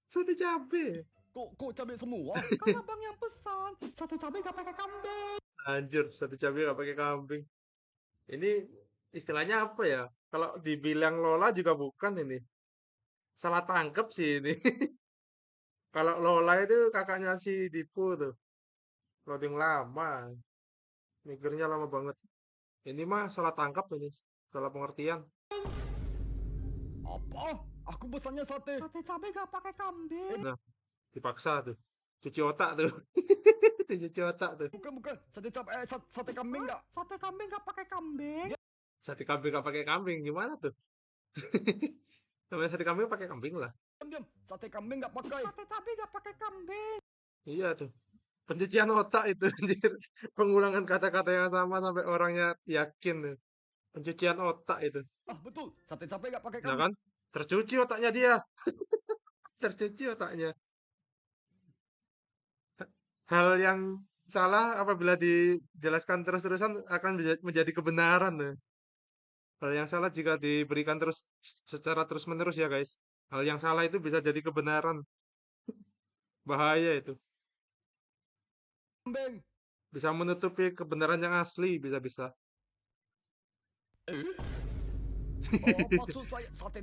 Sate cabe. Kok cabai semua? Kan abang yang pesan. Sate cabai gak pakai kambing. Anjir, sate cabe gak pakai kambing. Ini istilahnya apa ya? Kalau dibilang Lola juga bukan ini. Salah tangkep sih ini. Kalau Lola itu kakaknya si Dipo tuh. Loading lama. Mikirnya lama banget. Ini mah salah tangkap ini. Salah pengertian. Apa? Aku pesannya sate. Sate cabai gak pakai kambing. Nah, dipaksa tuh. Cuci otak tuh. Cuci otak tuh. Bukan. Sate kambing enggak? Sate kambing gak pakai kambing. Sate kambing gak pakai kambing. Gimana tuh? Namanya sate kambing pakai kambing lah. Diam. Sate kambing enggak pakai. Sate cabai gak pakai kambing. Iya tuh. Pencucian otak itu anjir. Pengulangan kata-kata yang sama sampai orangnya yakin tuh. Pencucian otak itu. Ah, betul. Sate cabai enggak pakai Nah kambing. kan? Tercuci otaknya dia. Tercuci otaknya. Hal yang salah apabila dijelaskan terus-terusan akan menjadi kebenaran. Tuh. Hal yang salah jika diberikan terus secara terus-menerus ya guys. Hal yang salah itu bisa jadi kebenaran. Bahaya itu. Kambing. Bisa menutupi kebenaran yang asli, bisa-bisa. Maksud saya Sate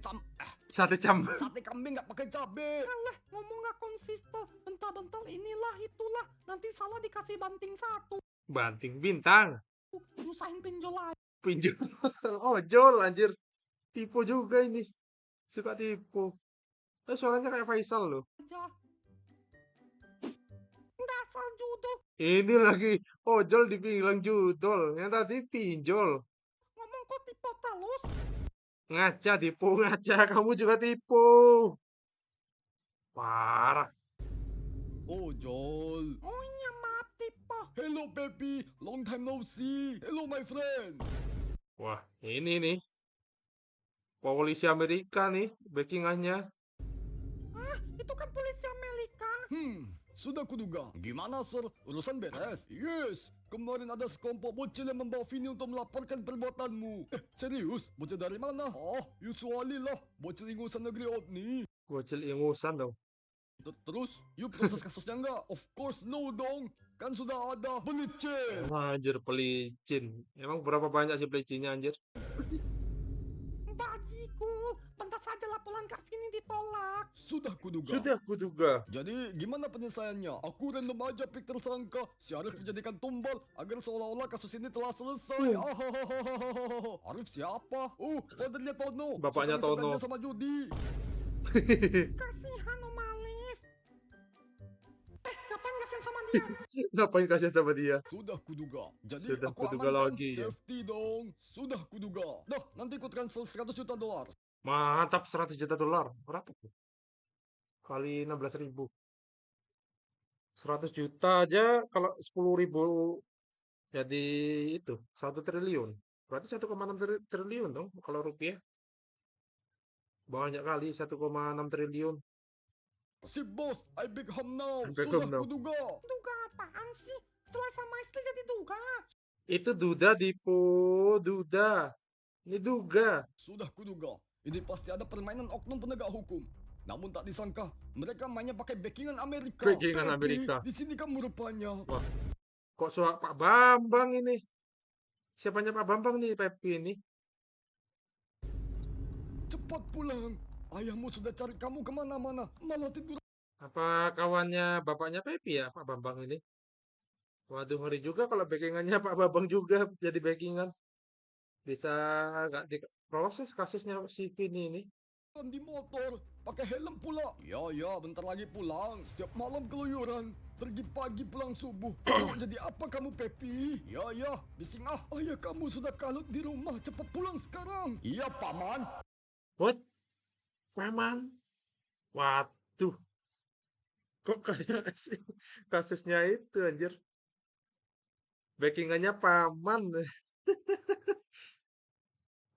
cam. sate kambing enggak pakai cabai. Alah, ngomong gak konsisten. Bentar-bentar inilah itulah. Nanti salah dikasih banting satu. Banting bintang. Nyusahin pinjol Pinjol. Ojol anjir. Tipu juga ini. Suka tipu. Suaranya kayak Faisal loh. aja. Dasar judul. Ini lagi ojol dibilang judol. Yang tadi pinjol. Ngomong kok tipe terus. Ngaca tipu, ngaca. Kamu juga tipu. Parah. Ojol. Oh iya maaf tipe. Hello Pepi, long time no see. Hello my friend. Wah, ini nih. Polisi Amerika nih, backingannya. Ah, itu kan polisi Amerika. Sudah kuduga. Gimana sir? Urusan beres? Yes. Kemarin ada sekelompok bocil yang membawa Vini untuk melaporkan perbuatanmu. Serius? Bocil dari mana? Oh, usually lah. Bocil ingusan negeri Otni. Bocil ingusan dong. Terus, you proses kasusnya nggak? Of course no dong. Kan sudah ada pelicin. Anjir, pelicin. Emang berapa banyak sih pelicinnya anjir? Bajiku, bentar saja laporan Kak Vini ditolak. Sudah kuduga. Sudah kuduga. Jadi gimana penyelesaiannya? Aku random aja pick tersangka. Si Arif dijadikan tumbal agar seolah-olah kasus ini telah selesai. Arif siapa? Fathernya Tono. Bapaknya Suka Tono. disangkanya sama judi. Kasihan Om Alif. Ngapain kasihan sama dia? Ngapain kasih sama dia? Sudah kuduga. Jadi Sudah aku kuduga amankan. lagi, ya. Safety dong. Sudah kuduga. Dah, nanti ku transfer $100 juta. Mantap, 100 juta dolar. Berapa tuh? Kali 16.000. 100 juta aja kalau 10.000 jadi itu 1 triliun. Berarti 1,6 triliun dong kalau rupiah. Banyak kali 1,6 triliun. Si bos, I big him now. Big Sudah him now. kuduga. Duga apaan sih? Celah sama istri jadi duga. Itu Duda Dipo, Duda. Ini Duga. Sudah kuduga. Ini pasti ada permainan oknum penegak hukum. Namun tak disangka, mereka mainnya pakai backingan Amerika. Backingan Pepi, Amerika. Di sini kamu rupanya. Kok suara Pak Bambang ini? Siapanya Pak Bambang nih, Pepi ini? Cepat pulang. Ayahmu sudah cari kamu kemana-mana. Malah tidur. Apa kawannya bapaknya Pepi ya, Pak Bambang ini? Waduh, ngeri juga kalau backingannya Pak Bambang juga jadi backingan. Bisa nggak diproses kasusnya si Vini ini? di motor, pakai helm pula. Ya, bentar lagi pulang. Setiap malam keluyuran. Pergi pagi pulang subuh. Mau jadi apa kamu, Pepi? Ya, bising ah. Ayah kamu sudah kalut di rumah. Cepat pulang sekarang. Iya, Paman. What? Paman? Waduh. Kok kayak kasusnya itu anjir. Backingannya Paman.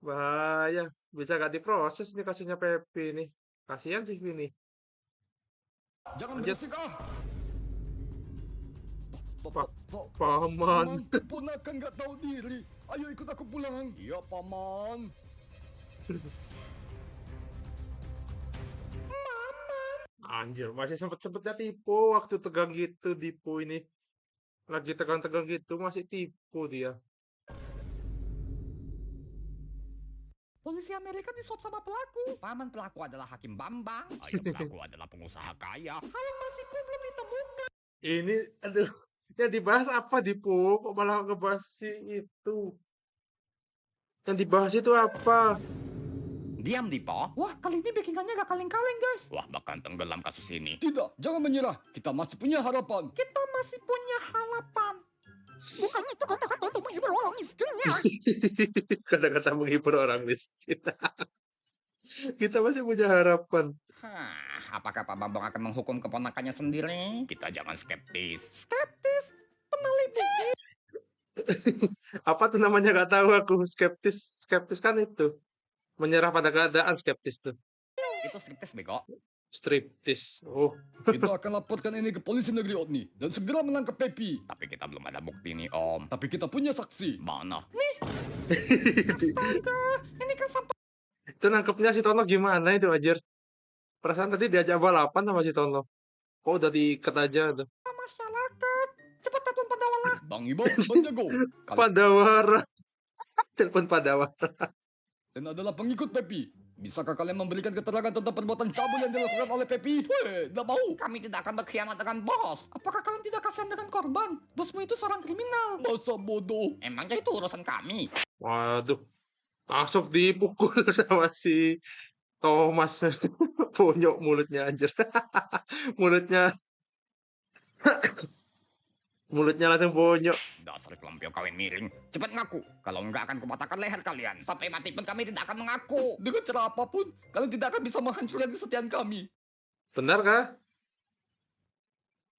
Bahaya. Bisa gak diproses nih kasusnya Pepi nih. Kasihan sih Vini. Jangan Lanjut. berisik ah. Paman. Keponakan gak tahu diri. Ayo ikut aku pulang. Iya, Paman. Anjir, masih sempet-sempetnya tipu waktu tegang gitu Dipu ini. Lagi tegang-tegang gitu masih tipu dia. Polisi Amerika disuap sama pelaku. Paman pelaku adalah Hakim Bambang. Ayah pelaku adalah pengusaha kaya. Hal Masiku belum ditemukan. Ini, aduh, yang dibahas apa Dipu? Kok malah ngebahas si itu? Yang dibahas itu apa? Diam, Dipo. Wah, kali ini backingannya gak kaleng-kaleng, guys. Wah, bahkan tenggelam kasus ini. Tidak, jangan menyerah. Kita masih punya harapan. Kita masih punya harapan. Bukannya itu kata-kata untuk menghibur orang miskinnya. Kata-kata menghibur orang miskin. Kita masih punya harapan. Apakah Pak Bambang akan menghukum keponakannya sendiri? Kita jangan skeptis. Skeptis. Peneliti. Apa tuh namanya gak tahu aku. Skeptis, skeptis kan itu. Menyerah pada keadaan skeptis tuh. Itu skeptis, bego. Striptis. Oh, Kita akan laporkan ini ke polisi negeri Otni dan segera menangkap Pepi. Tapi kita belum ada bukti nih, Om. Tapi kita punya saksi. Mana? Astaga. Ini kan sampai itu nangkepnya si Tono gimana itu Ajar? Perasaan tadi diajak balapan sama si Tono. Kok udah diikat aja tuh. masyarakat. Cepat telepon Padawala. Bang Ibo, Bang Jago. Padawara. Telepon Padawara. Dan adalah pengikut Pepi. Bisakah kalian memberikan keterangan tentang perbuatan cabul yang dilakukan oleh Pepi? Tidak mau. Kami tidak akan berkhianat dengan bos. Apakah kalian tidak kasihan dengan korban? Bosmu itu seorang kriminal. Masa bodoh. Emangnya itu urusan kami. Waduh, langsung dipukul sama si Thomas. Bonyok mulutnya anjir. mulutnya mulutnya langsung bonyok. Dasar kelompok kawin miring. Cepat ngaku. Kalau enggak akan kupatahkan leher kalian. Sampai mati pun kami tidak akan mengaku. Dengan cara apapun, kalian tidak akan bisa menghancurkan kesetiaan kami. Benar kah?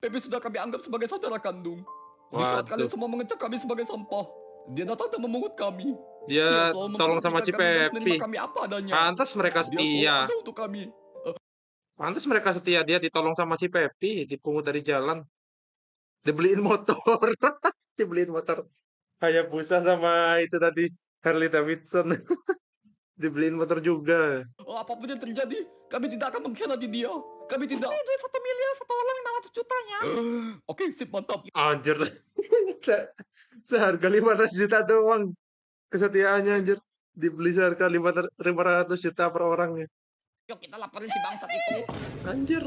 Pepi sudah kami anggap sebagai saudara kandung. Di saat Waduh. kalian semua mengecap kami sebagai sampah, dia datang dan memungut kami. Dia selalu tolong sama si memperhatikan kami dan menerima Pepi. kami apa adanya. Pantas mereka Dia selalu setia. ada untuk kami. Pantas mereka setia, dia ditolong sama si Pepi, dipungut dari jalan. Dibeliin motor. Dibeliin motor. Hayabusa sama itu tadi Harley Davidson. Dibeliin motor juga. Oh, apapun yang terjadi, kami tidak akan mengkhianati dia. Kami tidak. Ini duit 1 miliar, satu orang 500 juta ya. Oke, sip, mantap. Anjir. Seharga 500 juta doang. Kesetiaannya anjir. Dibeli seharga 500 juta per orangnya. Yuk kita laporin si bangsat itu. Anjir.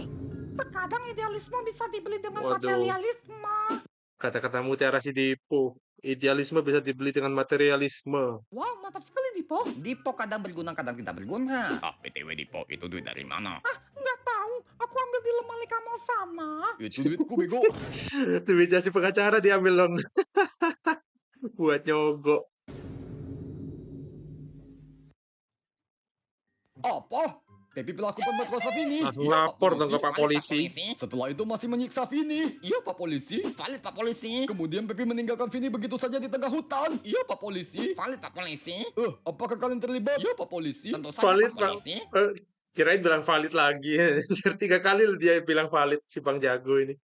Terkadang idealisme bisa dibeli dengan Waduh. materialisme. Kata-kata Mutiara Sidipo. Idealisme bisa dibeli dengan materialisme. Wow, mantap sekali, Dipo. Dipo kadang berguna, kadang tidak berguna. Ah, BTW Dipo, itu duit dari mana? Nggak tahu, aku ambil di lemari kamu sana. Itu duitku, bego. Duit jasa pengacara diambil dong. Buat nyogok. Apa? Pepi pelaku pembuat Vini. Langsung Iya, lapor dong ke Pak Valid, Polisi. Setelah itu masih menyiksa Vini. Iya, Pak Polisi. Valid Pak Polisi. Kemudian Pepi meninggalkan Vini begitu saja di tengah hutan. Iya, Pak Polisi. Valid Pak Polisi. Apakah kalian terlibat? Iya, Pak Polisi. Tentu saja Valid, Pak Pak. Polisi. Kirain bilang valid lagi. Anjir, 3 kali dia bilang valid si Bang Jago ini.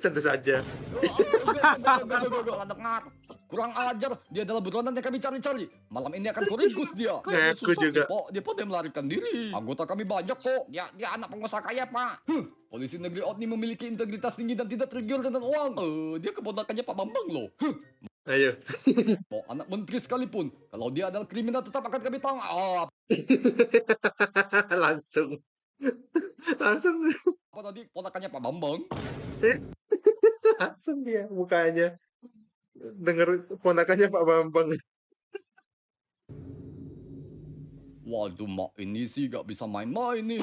Tentu saja. Enggak, salah dengar. Kurang ajar, dia adalah buronan yang kami cari-cari. Malam ini akan kuringkus dia. Ngaku Susah juga. sih, Pok. Dia pada melarikan diri. Anggota kami banyak kok. Dia anak pengusaha kaya, Pak. Polisi negeri Otni memiliki integritas tinggi dan tidak tergiur dengan uang. Dia keponakannya Pak Bambang loh. Ayo. Pok, anak menteri sekalipun. Kalau dia adalah kriminal tetap akan kami tangkap. Langsung. Langsung. Apa tadi ponakannya Pak Bambang? Langsung dia mukanya. Dengar ponakannya Pak Bambang. Waduh, mak ini sih gak bisa main-main nih.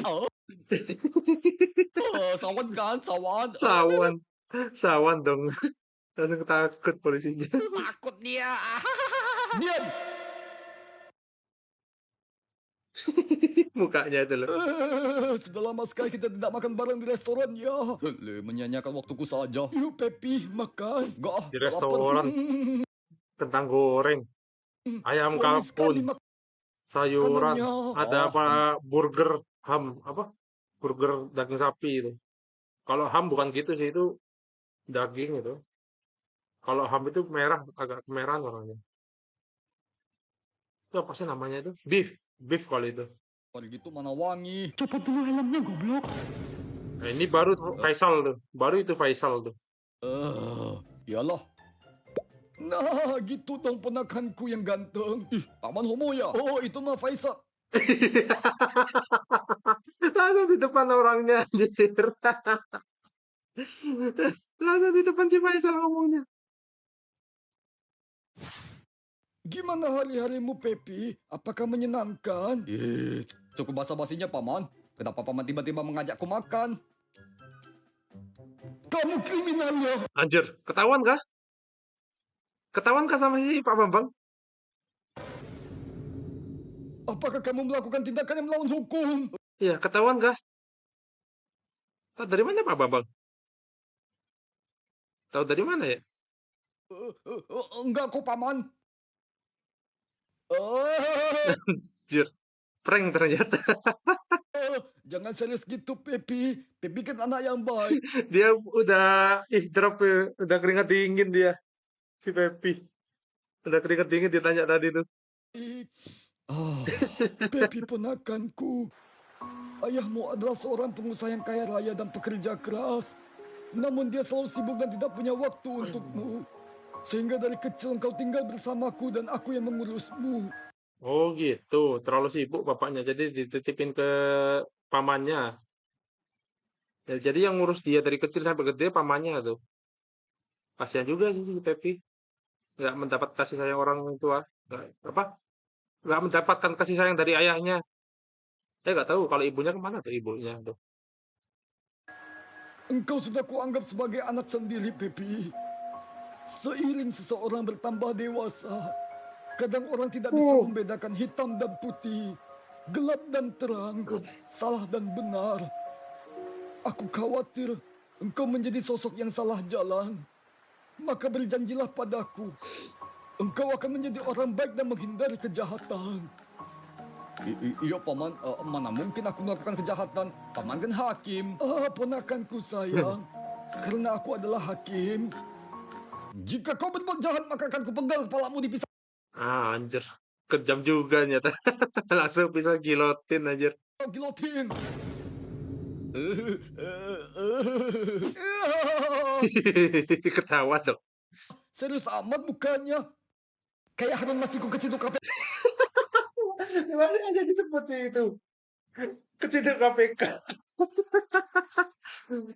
Sawan kan, sawan. Sawan. Sawan dong. Langsung takut polisinya. Takut dia. Diam! Mukanya itu loh. Sudah lama sekali kita tidak makan bareng di restoran ya. Menyanyiakan waktuku saja. Yuk Pepi, makan. Gak, Di restoran. Kentang goreng. Ayam kampung. Sayuran. Ada apa? Burger ham. Apa? Burger daging sapi itu. Kalau ham bukan gitu sih, itu daging itu. Kalau ham itu merah, agak kemerahan warnanya. Itu apa sih namanya itu? Beef. Beef kali itu. Kalau gitu mana wangi. Copot dulu helmnya, goblok. Nah, ini baru Faisal tuh. Baru itu Faisal tuh. Iyalah. Nah, gitu dong ponakanku yang ganteng. Ih, paman homo ya? Oh, itu mah Faisal. Langsung di depan orangnya anjir. Langsung di depan si Faisal ngomongnya. Gimana hari-harimu, Pepi? Apakah menyenangkan? Cukup basa-basinya, Paman. Kenapa Paman tiba-tiba mengajakku makan? Kamu kriminal ya? Anjir, ketahuan kah? Ketahuan kah sama si Pak Bambang? Apakah kamu melakukan tindakan yang melawan hukum? Iya, ketahuan kah? Tahu dari mana Pak Bambang? Tahu dari mana ya? Enggak kok, Paman. Anjir, prank ternyata. Jangan serius gitu, Pepi. Pepi kan anak yang baik. Dia udah drop ya. Udah keringat dingin dia. Si Pepi. Udah keringat dingin ditanya tadi tuh. Pepi ponakanku. Ayahmu adalah seorang pengusaha yang kaya raya dan pekerja keras. Namun dia selalu sibuk dan tidak punya waktu untukmu. Sehingga dari kecil engkau tinggal bersamaku dan aku yang mengurusmu. Oh gitu, terlalu sibuk bapaknya, jadi dititipin ke pamannya. Ya, jadi yang ngurus dia dari kecil sampai gede pamannya tuh. Kasihan juga sih si Pepi, nggak mendapat kasih sayang orang tua, nggak apa, nggak mendapatkan kasih sayang dari ayahnya. Saya nggak tahu kalau ibunya kemana tuh ibunya tuh. Engkau sudah kuanggap sebagai anak sendiri, Pepi. Seiring seseorang bertambah dewasa, kadang orang tidak bisa membedakan hitam dan putih, gelap dan terang, salah dan benar. Aku khawatir engkau menjadi sosok yang salah jalan. Maka berjanjilah padaku, engkau akan menjadi orang baik dan menghindari kejahatan. Iya, Paman. Mana mungkin aku melakukan kejahatan? Paman kan hakim. Ponakanku sayang. Karena aku adalah hakim. Jika kau berbuat jahat, maka akan kupenggal kepalamu dipisah. Ah, anjir, kejam juga nyata. Langsung bisa gilotin anjir. Gilotin. Ketawa dong. Serius amat bukannya? Kayak Harun Masiku kecil KPK. Masih aja disebut sih itu. Keciduk KPK.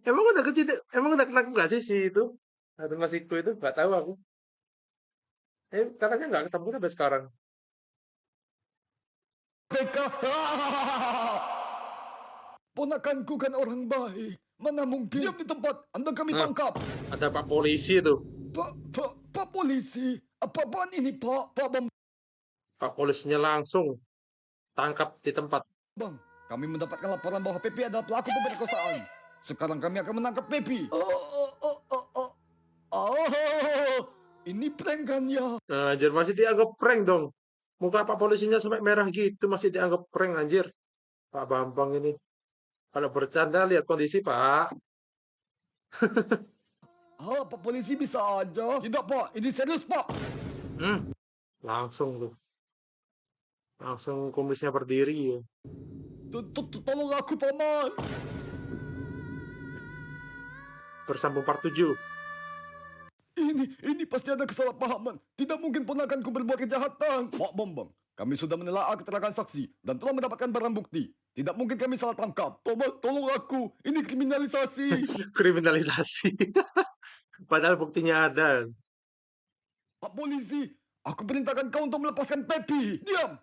Emang udah ketemu nggak sih si itu? Harun Masiku itu nggak tahu aku. Katanya nggak ketemu sampai sekarang. Ponakanku kan orang baik. Mana mungkin? Diam di tempat. Anda kami Nah. tangkap. Ada Pak Polisi tuh. Pak polisi. Apa-apaan ini, Pak? Pak Pak Polisinya langsung tangkap di tempat. Bang, kami mendapatkan laporan bahwa Pepi adalah pelaku pemerkosaan. Sekarang kami akan menangkap Pepi. Ini prank kan ya? Nah, anjir, masih dianggap prank dong. Muka Pak Polisinya sampai merah gitu, masih dianggap prank anjir. Pak Bambang ini. Kalau bercanda lihat kondisi, Pak. Pak polisi bisa aja. Tidak, Pak. Ini serius, Pak. Langsung tuh. Langsung kumisnya berdiri ya. Tolong aku, Paman. Bersambung part 7. Ini pasti ada kesalahpahaman. Tidak mungkin ponakanku berbuat kejahatan. Pak Bambang, kami sudah menelaah keterangan saksi dan telah mendapatkan barang bukti. Tidak mungkin kami salah tangkap. Paman, tolong aku. Ini kriminalisasi. Kriminalisasi. Padahal buktinya ada. Pak polisi, aku perintahkan kau untuk melepaskan Pepi. Diam.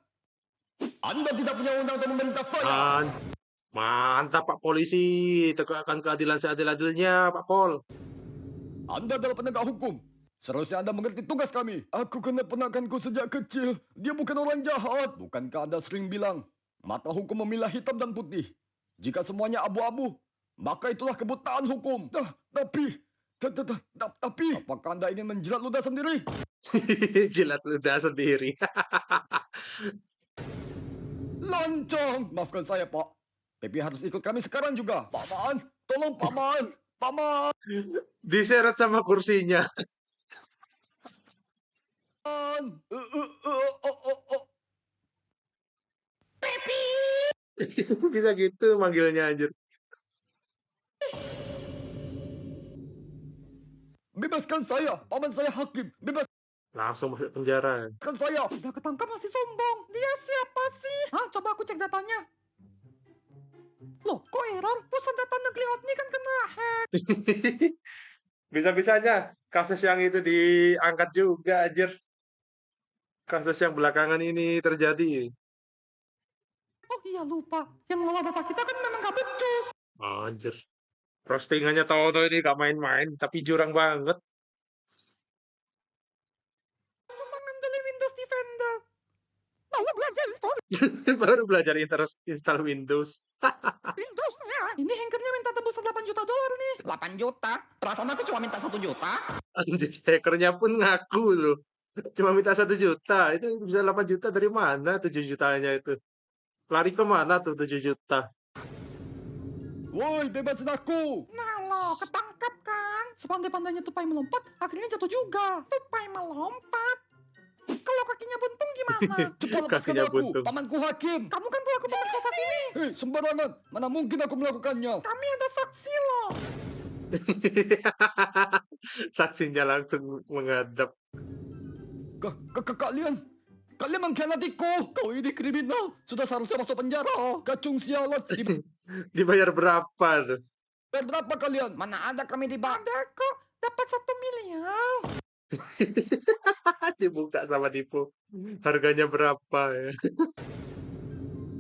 Anda tidak punya undang untuk memerintah saya. Mantap Pak Polisi. Tegakkan keadilan seadil-adilnya Pak Pol. Anda adalah penegak hukum. Seharusnya Anda mengerti tugas kami. Aku kena ponakanku sejak kecil. Dia bukan orang jahat. Bukankah Anda sering bilang, mata hukum memilah hitam dan putih. Jika semuanya abu-abu, maka itulah kebutaan hukum. Tapi, apakah Anda ingin menjilat ludah sendiri? Jilat ludah sendiri. Lancang! Maafkan saya, Pak. Pepi harus ikut kami sekarang juga. Paman, tolong Paman. Paman. Diseret sama kursinya. Pepi! Bisa gitu manggilnya anjir. Bebaskan saya. Paman saya hakim. Bebaskan Langsung masuk penjara. saya. Udah ketangkap masih sombong. Dia siapa sih? Coba aku cek datanya. Loh, kok error? Pusat data negeri OTNI kan kena hack. Bisa-bisanya kasus yang itu diangkat juga anjir. Kasus yang belakangan ini terjadi. Oh iya lupa. Yang ngelola data kita kan memang gak becus. Anjir. Postingannya tahu-tahu ini gak main-main, tapi jurang banget. Cuma ngandelin Windows Defender. Mau belajar install Baru belajar install Windows. Windowsnya. Ini hackernya minta tebusan $8 juta nih. 8 juta? Perasaan aku cuma minta 1 juta. Anjir, hackernya pun ngaku loh. Cuma minta 1 juta. Itu bisa 8 juta dari mana 7 jutanya itu? Lari kemana tuh 7 juta? Woi, bebasin aku. Nah lo, ketangkap kan? Sepandai-pandainya tupai melompat, akhirnya jatuh juga. Tupai melompat. Kalau kakinya buntung gimana? Cepat lepaskan Kakinya aku. buntung. Pamanku hakim. Kamu kan pelaku pemerkosaan ini. Hei, sembarangan. Mana mungkin aku melakukannya? Kami ada saksi loh. Saksinya langsung menghadap. Kalian mengkhianatiku. Kau ini kriminal. Sudah seharusnya masuk penjara. Kacung sialan. Dibayar berapa tuh? Dibayar berapa kalian? Mana ada kami dibakar. Ada kok, dapat 1 miliar. Dibuka sama Dipo. Harganya berapa ya?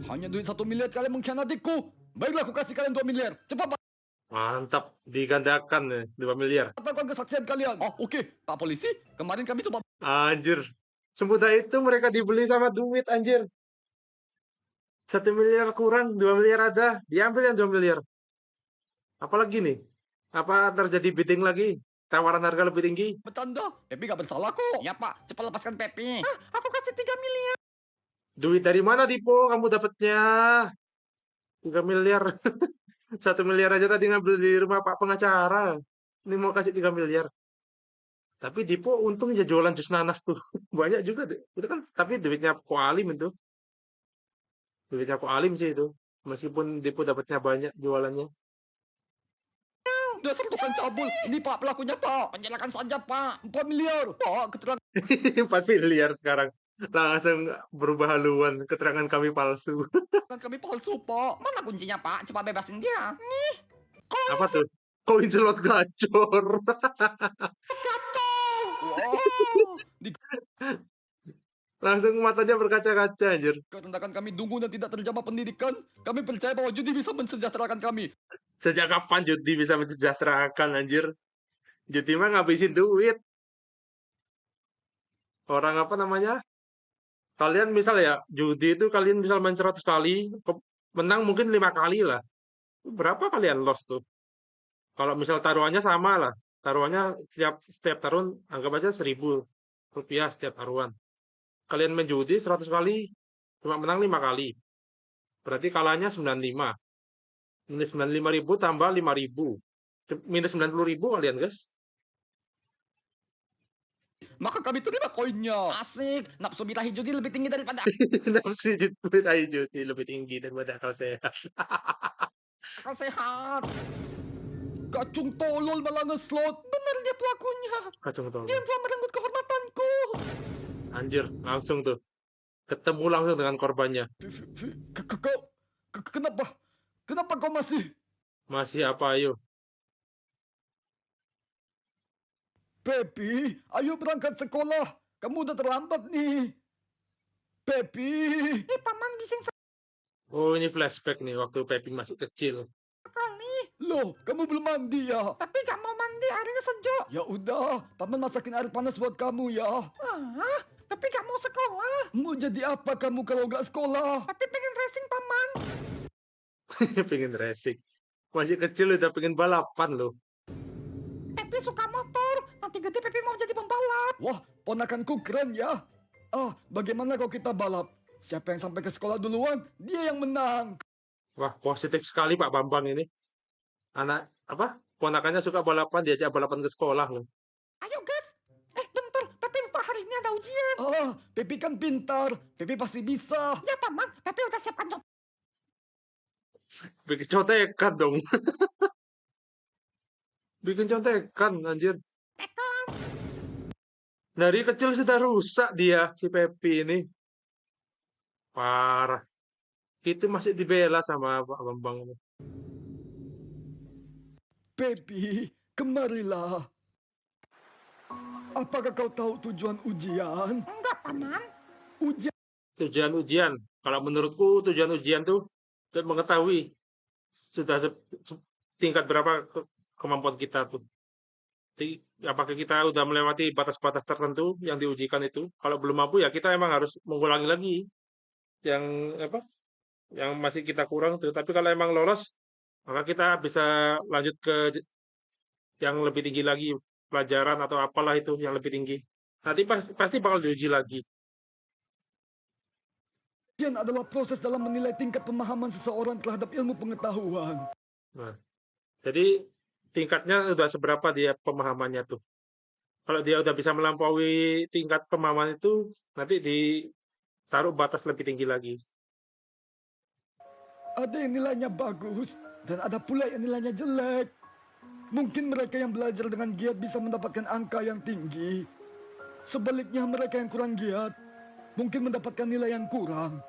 Hanya duit 1 miliar kalian mengkhianatiku. Baiklah aku kasih kalian 2 miliar. Cepat Mantap, digandakan ya, 2 miliar. katakan kesaksian kalian. Oh oke, Pak Polisi. Kemarin kami coba Anjir, semudah itu mereka dibeli sama duit anjir. 1 miliar kurang, 2 miliar ada, diambil yang 2 miliar. Apalagi nih? Apa terjadi bidding lagi? Tawaran harga lebih tinggi? bercanda. Pepi gak bersalah kok. Ya Pak, cepat lepaskan Pepi. Aku kasih 3 miliar. Duit dari mana, Dipo? Kamu dapatnya 3 miliar. 1 miliar aja tadi ngambil di rumah Pak pengacara. Ini mau kasih 3 miliar. Tapi Dipo untung ya jualan jus nanas tuh. Banyak juga tuh. Itu kan, tapi duitnya Ko Alim itu. Duitnya Ko Alim sih itu. Meskipun Dipo dapatnya banyak jualannya. Dasar tukang cabul. Ini Pak pelakunya Pak. Penjelakan saja Pak. 4 miliar. Pak keterangan 4 miliar sekarang. Langsung berubah haluan. Keterangan kami palsu. kami palsu Pak. Mana kuncinya Pak? Cepat bebasin dia. Apa tuh? Koin slot gacor. Wow. Langsung matanya berkaca-kaca anjir. Dikarenakan kami dungu dan tidak terjamah pendidikan, kami percaya bahwa judi bisa mensejahterakan kami. Sejak kapan judi bisa mensejahterakan anjir? Judi mah ngabisin duit. Orang apa namanya? Kalian misal ya, judi itu kalian misal main 100 kali, menang mungkin 5 kali lah. Berapa kalian lost tuh? Kalau misal taruhannya sama lah. Taruhannya setiap taruhan anggap aja 1.000 rupiah setiap taruhan. Kalian main judi 100 kali, cuma menang 5 kali. Berarti kalahnya 95. Minus 95.000 tambah 5.000. Minus 90.000 kalian guys. Maka kami terima koinnya. Asik. Nafsu birahi judi lebih tinggi daripada Nafsu judi lebih tinggi daripada akal sehat. akal sehat. Kacung tolol malah ngeslot. Benar dia pelakunya. Kacung tolong. Dia telah merenggut kehormatanku. Anjir, langsung tuh. Ketemu langsung dengan korbannya. Kenapa? Kenapa kau masih? Masih apa ayo? Pepi, ayo berangkat sekolah. Kamu udah terlambat nih. Pepi. Paman bising Oh ini flashback nih waktu Pepi masih kecil. sekali. Loh, kamu belum mandi ya? Tapi gak mau mandi, airnya sejuk. Ya udah, paman masakin air panas buat kamu ya. Tapi gak mau sekolah. Mau jadi apa kamu kalau gak sekolah? Tapi pengen racing, Paman. Pengen racing. Masih kecil udah pengen balapan loh. Pepe suka motor. Nanti gede Pepe mau jadi pembalap. Wah, ponakanku keren ya. Bagaimana kalau kita balap? Siapa yang sampai ke sekolah duluan, dia yang menang. Wah positif sekali Pak Bambang ini. Anak apa? Ponakannya suka balapan, diajak balapan ke sekolah loh. Ayo, guys. Bentar. Pepe lupa hari ini ada ujian. Pepi kan pintar. Pepi pasti bisa. Ya, Paman. Pepe udah siapkan Bikin contekan dong. Bikin contekan anjir. contekan. Dari kecil sudah rusak dia si Pepi ini. Parah. Itu masih dibela sama Pak Bambang ini. Pepi, kemarilah. Apakah kau tahu tujuan ujian? Enggak, Paman. Ujian Tujuan ujian. Kalau menurutku tujuan ujian tuh untuk mengetahui sudah tingkat berapa kemampuan kita tuh. Jadi, apakah kita udah melewati batas-batas tertentu yang diujikan itu? Kalau belum mampu ya kita emang harus mengulangi lagi yang apa? Yang masih kita kurang tuh. Tapi kalau emang lolos, maka kita bisa lanjut ke yang lebih tinggi lagi, pelajaran atau apalah itu yang lebih tinggi. Nanti pasti bakal diuji lagi. adalah proses dalam menilai tingkat pemahaman seseorang terhadap ilmu pengetahuan. Nah, jadi tingkatnya udah seberapa dia pemahamannya tuh. Kalau dia udah bisa melampaui tingkat pemahaman itu, nanti ditaruh batas lebih tinggi lagi. Ada yang nilainya bagus, dan ada pula yang nilainya jelek. Mungkin mereka yang belajar dengan giat bisa mendapatkan angka yang tinggi. Sebaliknya mereka yang kurang giat mungkin mendapatkan nilai yang kurang.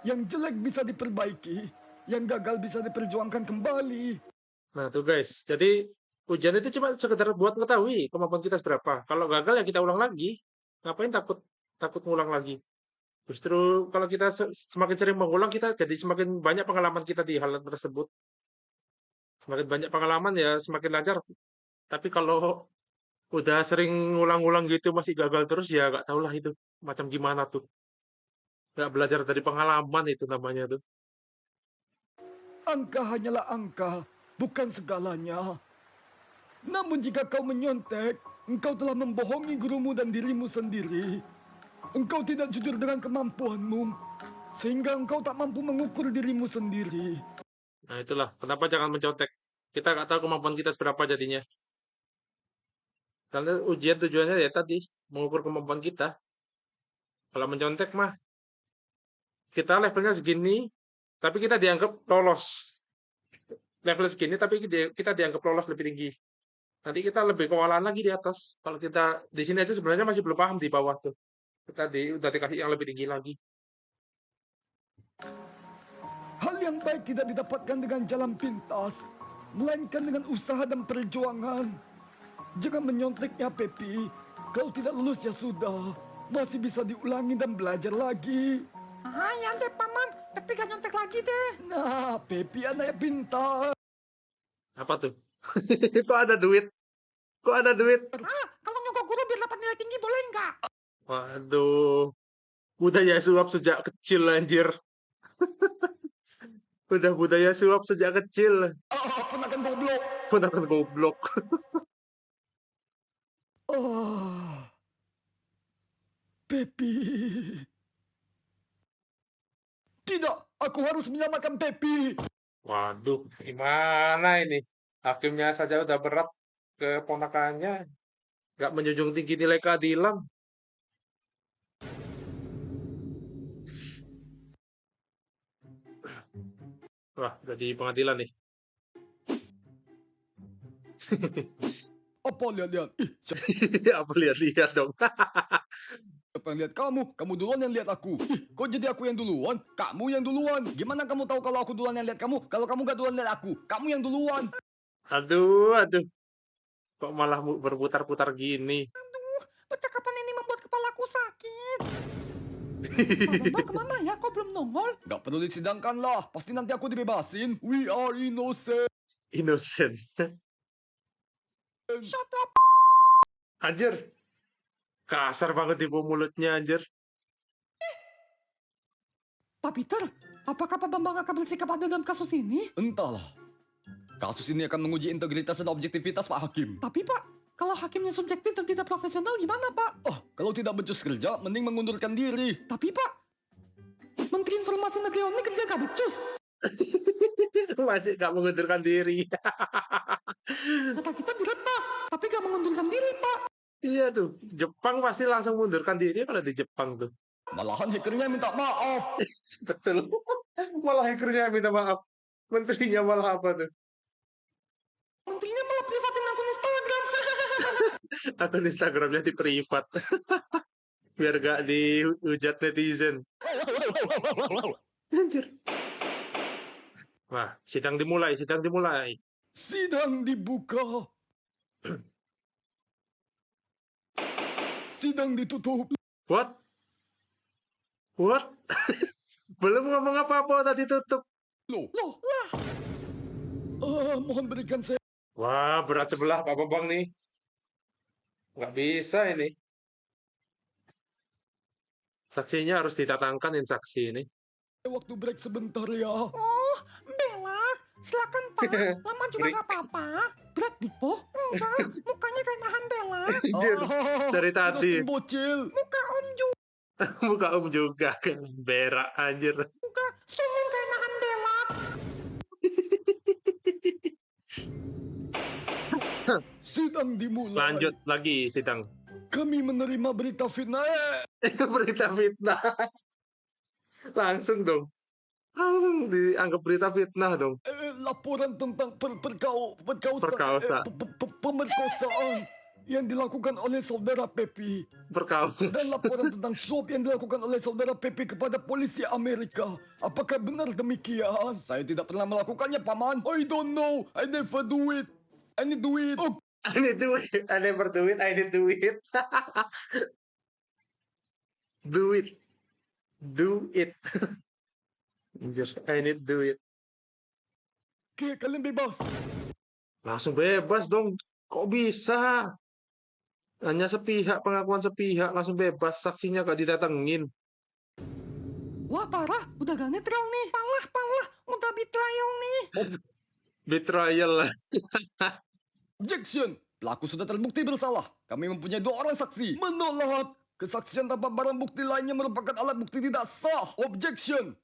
Yang jelek bisa diperbaiki, yang gagal bisa diperjuangkan kembali. Nah tuh guys, jadi ujian itu cuma sekedar buat mengetahui kemampuan kita seberapa. Kalau gagal ya kita ulang lagi. Ngapain takut takut ngulang lagi? Justru kalau kita semakin sering mengulang, kita jadi semakin banyak pengalaman kita di hal tersebut. Semakin banyak pengalaman ya semakin lancar. Tapi kalau udah sering ngulang-ngulang gitu masih gagal terus ya nggak tahu lah itu macam gimana tuh. Nggak belajar dari pengalaman itu namanya tuh. Angka hanyalah angka, bukan segalanya. Namun jika kau menyontek, engkau telah membohongi gurumu dan dirimu sendiri. Engkau tidak jujur dengan kemampuanmu, sehingga engkau tak mampu mengukur dirimu sendiri. Nah itulah kenapa jangan mencontek. Kita nggak tahu kemampuan kita seberapa jadinya. Karena ujian tujuannya ya tadi mengukur kemampuan kita. Kalau mencontek mah kita levelnya segini, tapi kita dianggap lolos. Level segini, tapi kita dianggap lolos lebih tinggi. Nanti kita lebih kewalahan lagi di atas. Kalau kita di sini aja sebenarnya masih belum paham di bawah tuh. Kita udah dikasih yang lebih tinggi lagi. Hal yang baik tidak didapatkan dengan jalan pintas, melainkan dengan usaha dan perjuangan. Jangan menyonteknya, Pepi. Kalau tidak lulus ya sudah. Masih bisa diulangi dan belajar lagi. Ah, ya deh, Paman. Pepi gak nyontek lagi deh. Nah, Pepi anak yang pintar. Apa tuh? Kok ada duit? Kok ada duit? Ah, kalau nyogok guru biar dapat nilai tinggi boleh nggak? Waduh. Budaya suap sejak kecil anjir. Udah budaya suap sejak kecil. Ponakan goblok. Ponakan goblok. Pepi. Tidak, aku harus menyelamatkan Pepi. Waduh, gimana ini? Hakimnya saja udah berat ke ponakannya. Nggak menjunjung tinggi nilai keadilan. Wah, udah di pengadilan nih. Apa lihat-lihat? Ih, Apa lihat-lihat dong. siapa yang lihat kamu? Kamu duluan yang lihat aku. Ih, kok jadi aku yang duluan? Kamu yang duluan. Gimana kamu tahu kalau aku duluan yang lihat kamu? Kalau kamu gak duluan lihat aku, kamu yang duluan. Aduh, aduh. Kok malah berputar-putar gini? Percakapan ini membuat kepalaku sakit. Pak Bambang kemana ya? Kok belum nongol? Gak perlu disidangkan lah. Pasti nanti aku dibebasin. We are innocent. Innocent. Shut up. Anjir. Kasar banget tipu mulutnya, anjir. Pak Peter, apakah Pak Bambang akan bersikap adil dalam kasus ini? Entahlah. Kasus ini akan menguji integritas dan objektivitas Pak Hakim. Tapi Pak, kalau hakimnya subjektif dan tidak profesional gimana Pak? Oh, kalau tidak becus kerja, mending mengundurkan diri. Tapi Pak, Menteri Informasi Negeri ini kerja gak becus. Masih gak mengundurkan diri. Kata kita diretas, tapi gak mengundurkan diri Pak. Iya tuh, Jepang pasti langsung mundurkan diri kalau di Jepang tuh. Malahan hackernya minta maaf. Betul. Malah hackernya minta maaf. Menterinya malah apa tuh? Menterinya malah privatin akun Instagram. Akun Instagramnya di privat. Biar gak dihujat netizen. Anjir. Wah, sidang dimulai, sidang dimulai. Sidang dibuka. Sidang ditutup. What? What? Belum ngomong apa-apa tadi tutup. Loh, Loh, lah. mohon berikan saya. Wah, berat sebelah Pak Bambang nih. Nggak bisa ini. Saksinya harus ditatangkan ini saksi ini. Waktu break sebentar ya. Oh, Bella, silakan Pak. Lama juga Break. gak apa-apa. Berat Dipo? Enggak, mukanya kayak nahan Bella. Anjir, dari tadi. Terus bocil. Muka Om juga Muka Om juga kan berak anjir. sungguh kayak nahan Bella. Sidang dimulai. Lanjut lagi sidang. Kami menerima berita fitnah. Berita fitnah. Langsung dong. Langsung dianggap berita fitnah dong. Laporan tentang perkosaan. Perkosaan. Pemerkosaan. yang dilakukan oleh saudara Pepi. Berkaus. Dan laporan tentang suap yang dilakukan oleh saudara Pepi kepada polisi Amerika. Apakah benar demikian? Saya tidak pernah melakukannya, Paman. I don't know. I never do it. I need do it. Oh, I need to it. I never do it. I need to it. Do it. Do it. Anjir, I need do it. oke, kalian bebas. Langsung bebas dong. Kok bisa? Hanya sepihak, pengakuan sepihak, langsung bebas. Saksinya gak didatengin. Wah parah, udah gak netral nih. Parah, udah betrayal nih. Betrayal lah. Objection. Pelaku sudah terbukti bersalah. Kami mempunyai 2 orang saksi. Menolak. Kesaksian tanpa barang bukti lainnya merupakan alat bukti tidak sah. Objection.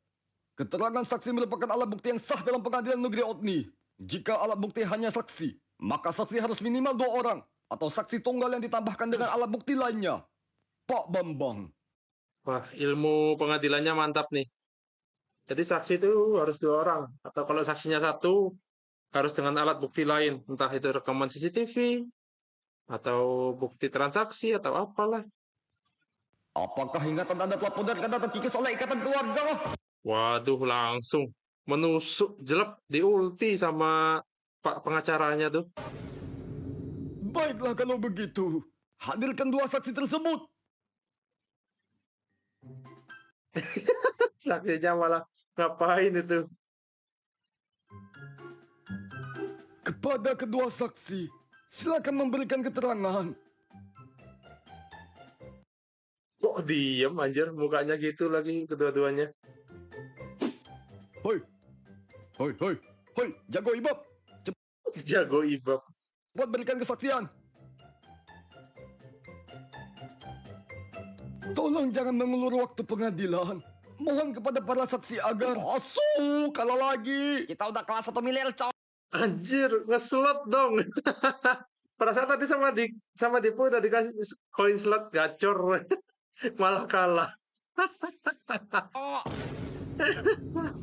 Keterangan saksi merupakan alat bukti yang sah dalam pengadilan negeri Otni. Jika alat bukti hanya saksi, maka saksi harus minimal 2 orang. Atau saksi tunggal yang ditambahkan dengan alat bukti lainnya. Pak Bambang. Wah, ilmu pengadilannya mantap nih. Jadi saksi itu harus 2 orang. Atau kalau saksinya 1, harus dengan alat bukti lain. Entah itu rekaman CCTV, atau bukti transaksi, atau apalah. Apakah ingatan Anda telah pudar karena terkikis oleh ikatan keluarga? Waduh, langsung menusuk jelek diulti sama Pak pengacaranya tuh. Baiklah kalau begitu. Hadirkan 2 saksi tersebut. Saksinya malah ngapain itu? Kepada kedua saksi, silakan memberikan keterangan. Kok diem anjir, mukanya gitu lagi kedua-duanya. Hoi, hoi, hoi, hoi, jago ibab. Jago ibab. Cepat berikan kesaksian. Tolong jangan mengulur waktu pengadilan. Mohon kepada para saksi agar masuk kalau lagi. Kita udah kelas 1 miliar, coy. Anjir, ngeslot dong. Perasaan tadi sama Dipo udah dikasih koin slot gacor. Malah kalah. Oh,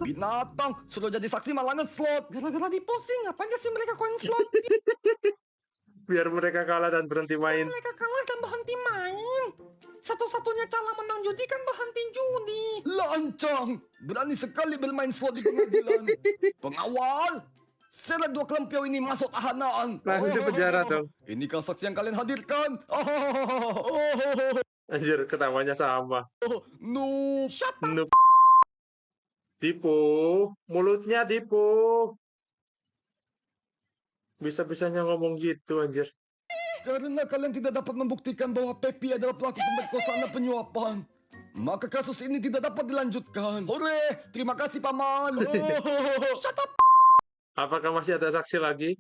Binatang, suruh jadi saksi malah ngeslot. Gara-gara diposting, ngapain kasih mereka koin slot? Biar mereka kalah dan berhenti main. Mereka kalah dan berhenti main. Satu-satunya cara menang judi kan berhenti judi. Lancang, berani sekali bermain slot di pengadilan. Pengawal, seret 2 kelampiau ini masuk tahanan. Langsung di penjara dong. Inikah saksi yang kalian hadirkan? Anjir, ketawanya sama. Noob. Noob. Dipo, mulutnya Dipo. Bisa-bisanya ngomong gitu anjir. Karena kalian tidak dapat membuktikan bahwa Pepi adalah pelaku pemerkosaan dan penyuapan, maka kasus ini tidak dapat dilanjutkan. Hore, terima kasih paman. Shut up. Apakah masih ada saksi lagi?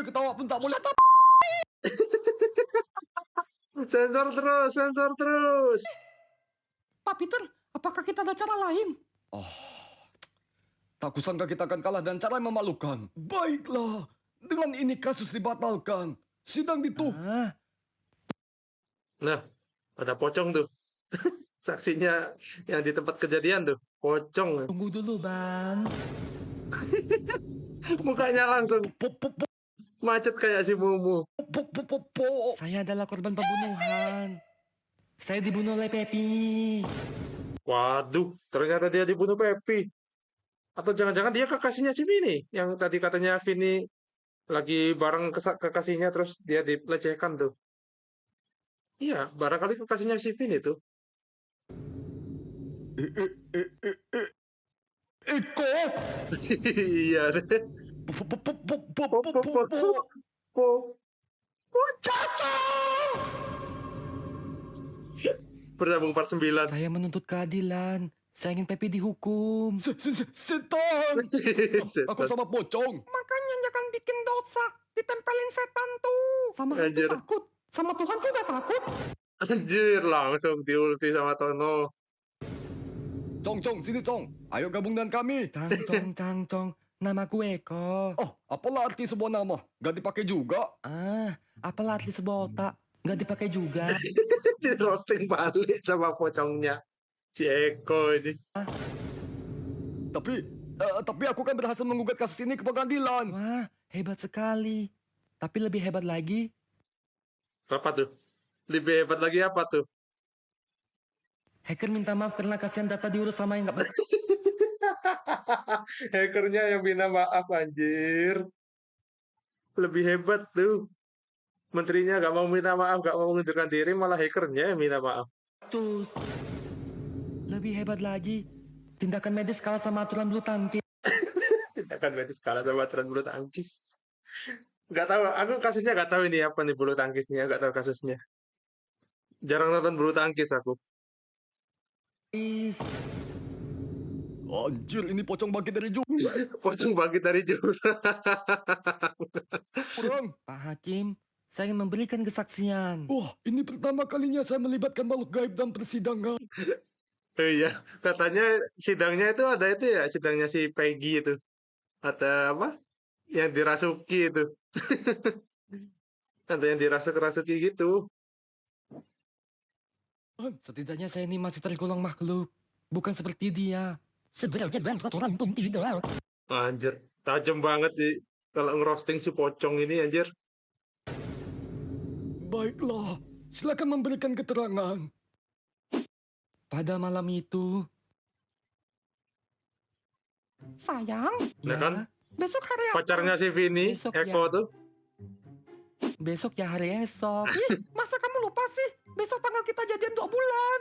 Ketawa pun tak boleh. Shut up. Sensor terus, sensor terus. Pak Peter, apakah kita ada cara lain? Tak kusangka kita akan kalah dan cara yang memalukan. Baiklah, dengan ini kasus dibatalkan. Sidang ditutup. Nah, ada pocong tuh. Saksinya yang di tempat kejadian tuh. Pocong. Tunggu dulu, Bang. Mukanya langsung macet kayak si Mumu. Saya adalah korban pembunuhan. Saya dibunuh oleh Pepi. Waduh, ternyata dia dibunuh Pepi. Atau jangan-jangan dia kekasihnya si Vini. Yang tadi katanya Vini lagi bareng kekasihnya terus dia dilecehkan tuh. Iya, barangkali kekasihnya si Vini tuh. Eko. Iya deh. Bersambung part 9. Saya menuntut keadilan. Saya ingin Pepi dihukum. Setan. Aku sama pocong. Makanya jangan bikin dosa. Ditempelin setan tuh. Sama hantu Anjir. takut. Sama Tuhan juga takut. Anjir, langsung diulti sama Tono. Cong, sini Cong. Ayo gabung dengan kami. Cang. Namaku Eko. Oh, apalah arti sebuah nama? Gak dipakai juga. Apalah arti sebuah otak? Nggak dipakai juga. Di roasting balik sama pocongnya. Si Eko ini. Tapi aku kan berhasil menggugat kasus ini ke pengadilan. Wah, hebat sekali. Tapi lebih hebat lagi, Apa tuh? Lebih hebat lagi apa tuh? Hacker minta maaf karena kasihan data diurus sama yang nggak benar. Hackernya yang minta maaf anjir. Lebih hebat tuh. Menterinya gak mau minta maaf, gak mau mengundurkan diri, malah hackernya yang minta maaf. Cus. Lebih hebat lagi, tindakan medis kalah sama aturan bulu tangkis. Tindakan medis kalah sama aturan bulu tangkis. Gak tahu, aku kasusnya gak tahu ini apa nih bulu tangkisnya, gak tahu kasusnya. Jarang nonton bulu tangkis aku. Anjir, ini pocong bangkit dari Pocong bangkit dari jurang. jurang. Pak Hakim, saya ingin memberikan kesaksian. Wah, ini pertama kalinya saya melibatkan makhluk gaib dalam persidangan. Oh iya, katanya sidangnya itu ada itu ya, sidangnya si Peggy itu. Ada apa? Yang dirasuki itu. Ada yang dirasuk-rasuki gitu. Setidaknya saya ini masih tergolong makhluk. Bukan seperti dia. Sebenarnya bukan kotoran pun tidak. Anjir, tajam banget sih kalau ngerosting si pocong ini anjir. Baiklah, silakan memberikan keterangan. Pada malam itu, Sayang, Nah kan, besok hari apa? pacarnya si Vini, Besok Eko ya. tuh. besok ya hari esok. Ih, masa kamu lupa sih? Besok tanggal kita jadian 2 bulan.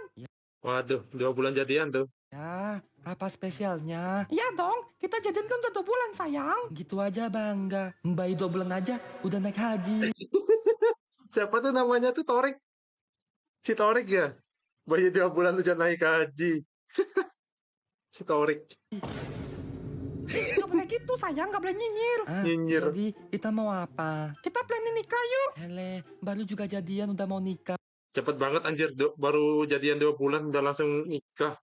Waduh, 2 bulan jadian tuh. Ya, apa spesialnya? Iya dong, kita jadian kan udah 2 bulan sayang. Gitu aja bangga. Bayi 2 bulan aja udah naik haji. Siapa tuh namanya tuh Torik? Si Torik ya? Bayi 2 bulan udah naik haji. Si Torik. Gak boleh gitu sayang, gak boleh nyinyir. Nyinyir. Jadi kita mau apa? Kita planning nikah yuk. Hele, baru juga jadian udah mau nikah. Cepet banget anjir, baru jadian 2 bulan udah langsung nikah.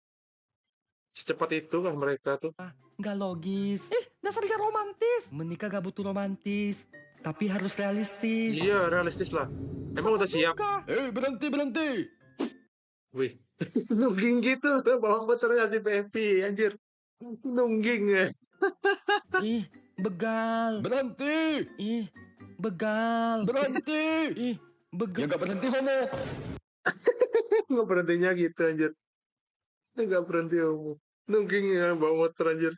Secepat itu kan mereka tuh. Nggak logis. Ih, dasar gak romantis. Menikah gak butuh romantis, tapi harus realistis. Iya, realistis lah. Emang udah siap? Juga. Berhenti. Wih, nungging gitu. Bawa motornya si Pepi, anjir. Nungging ya. Ih, begal. Berhenti! Ih, begal. Berhenti! Ih, begal. Ya nggak berhenti homo. Nggak berhentinya gitu anjir. Nggak berhenti omong. Nungging ya bawa motor anjir.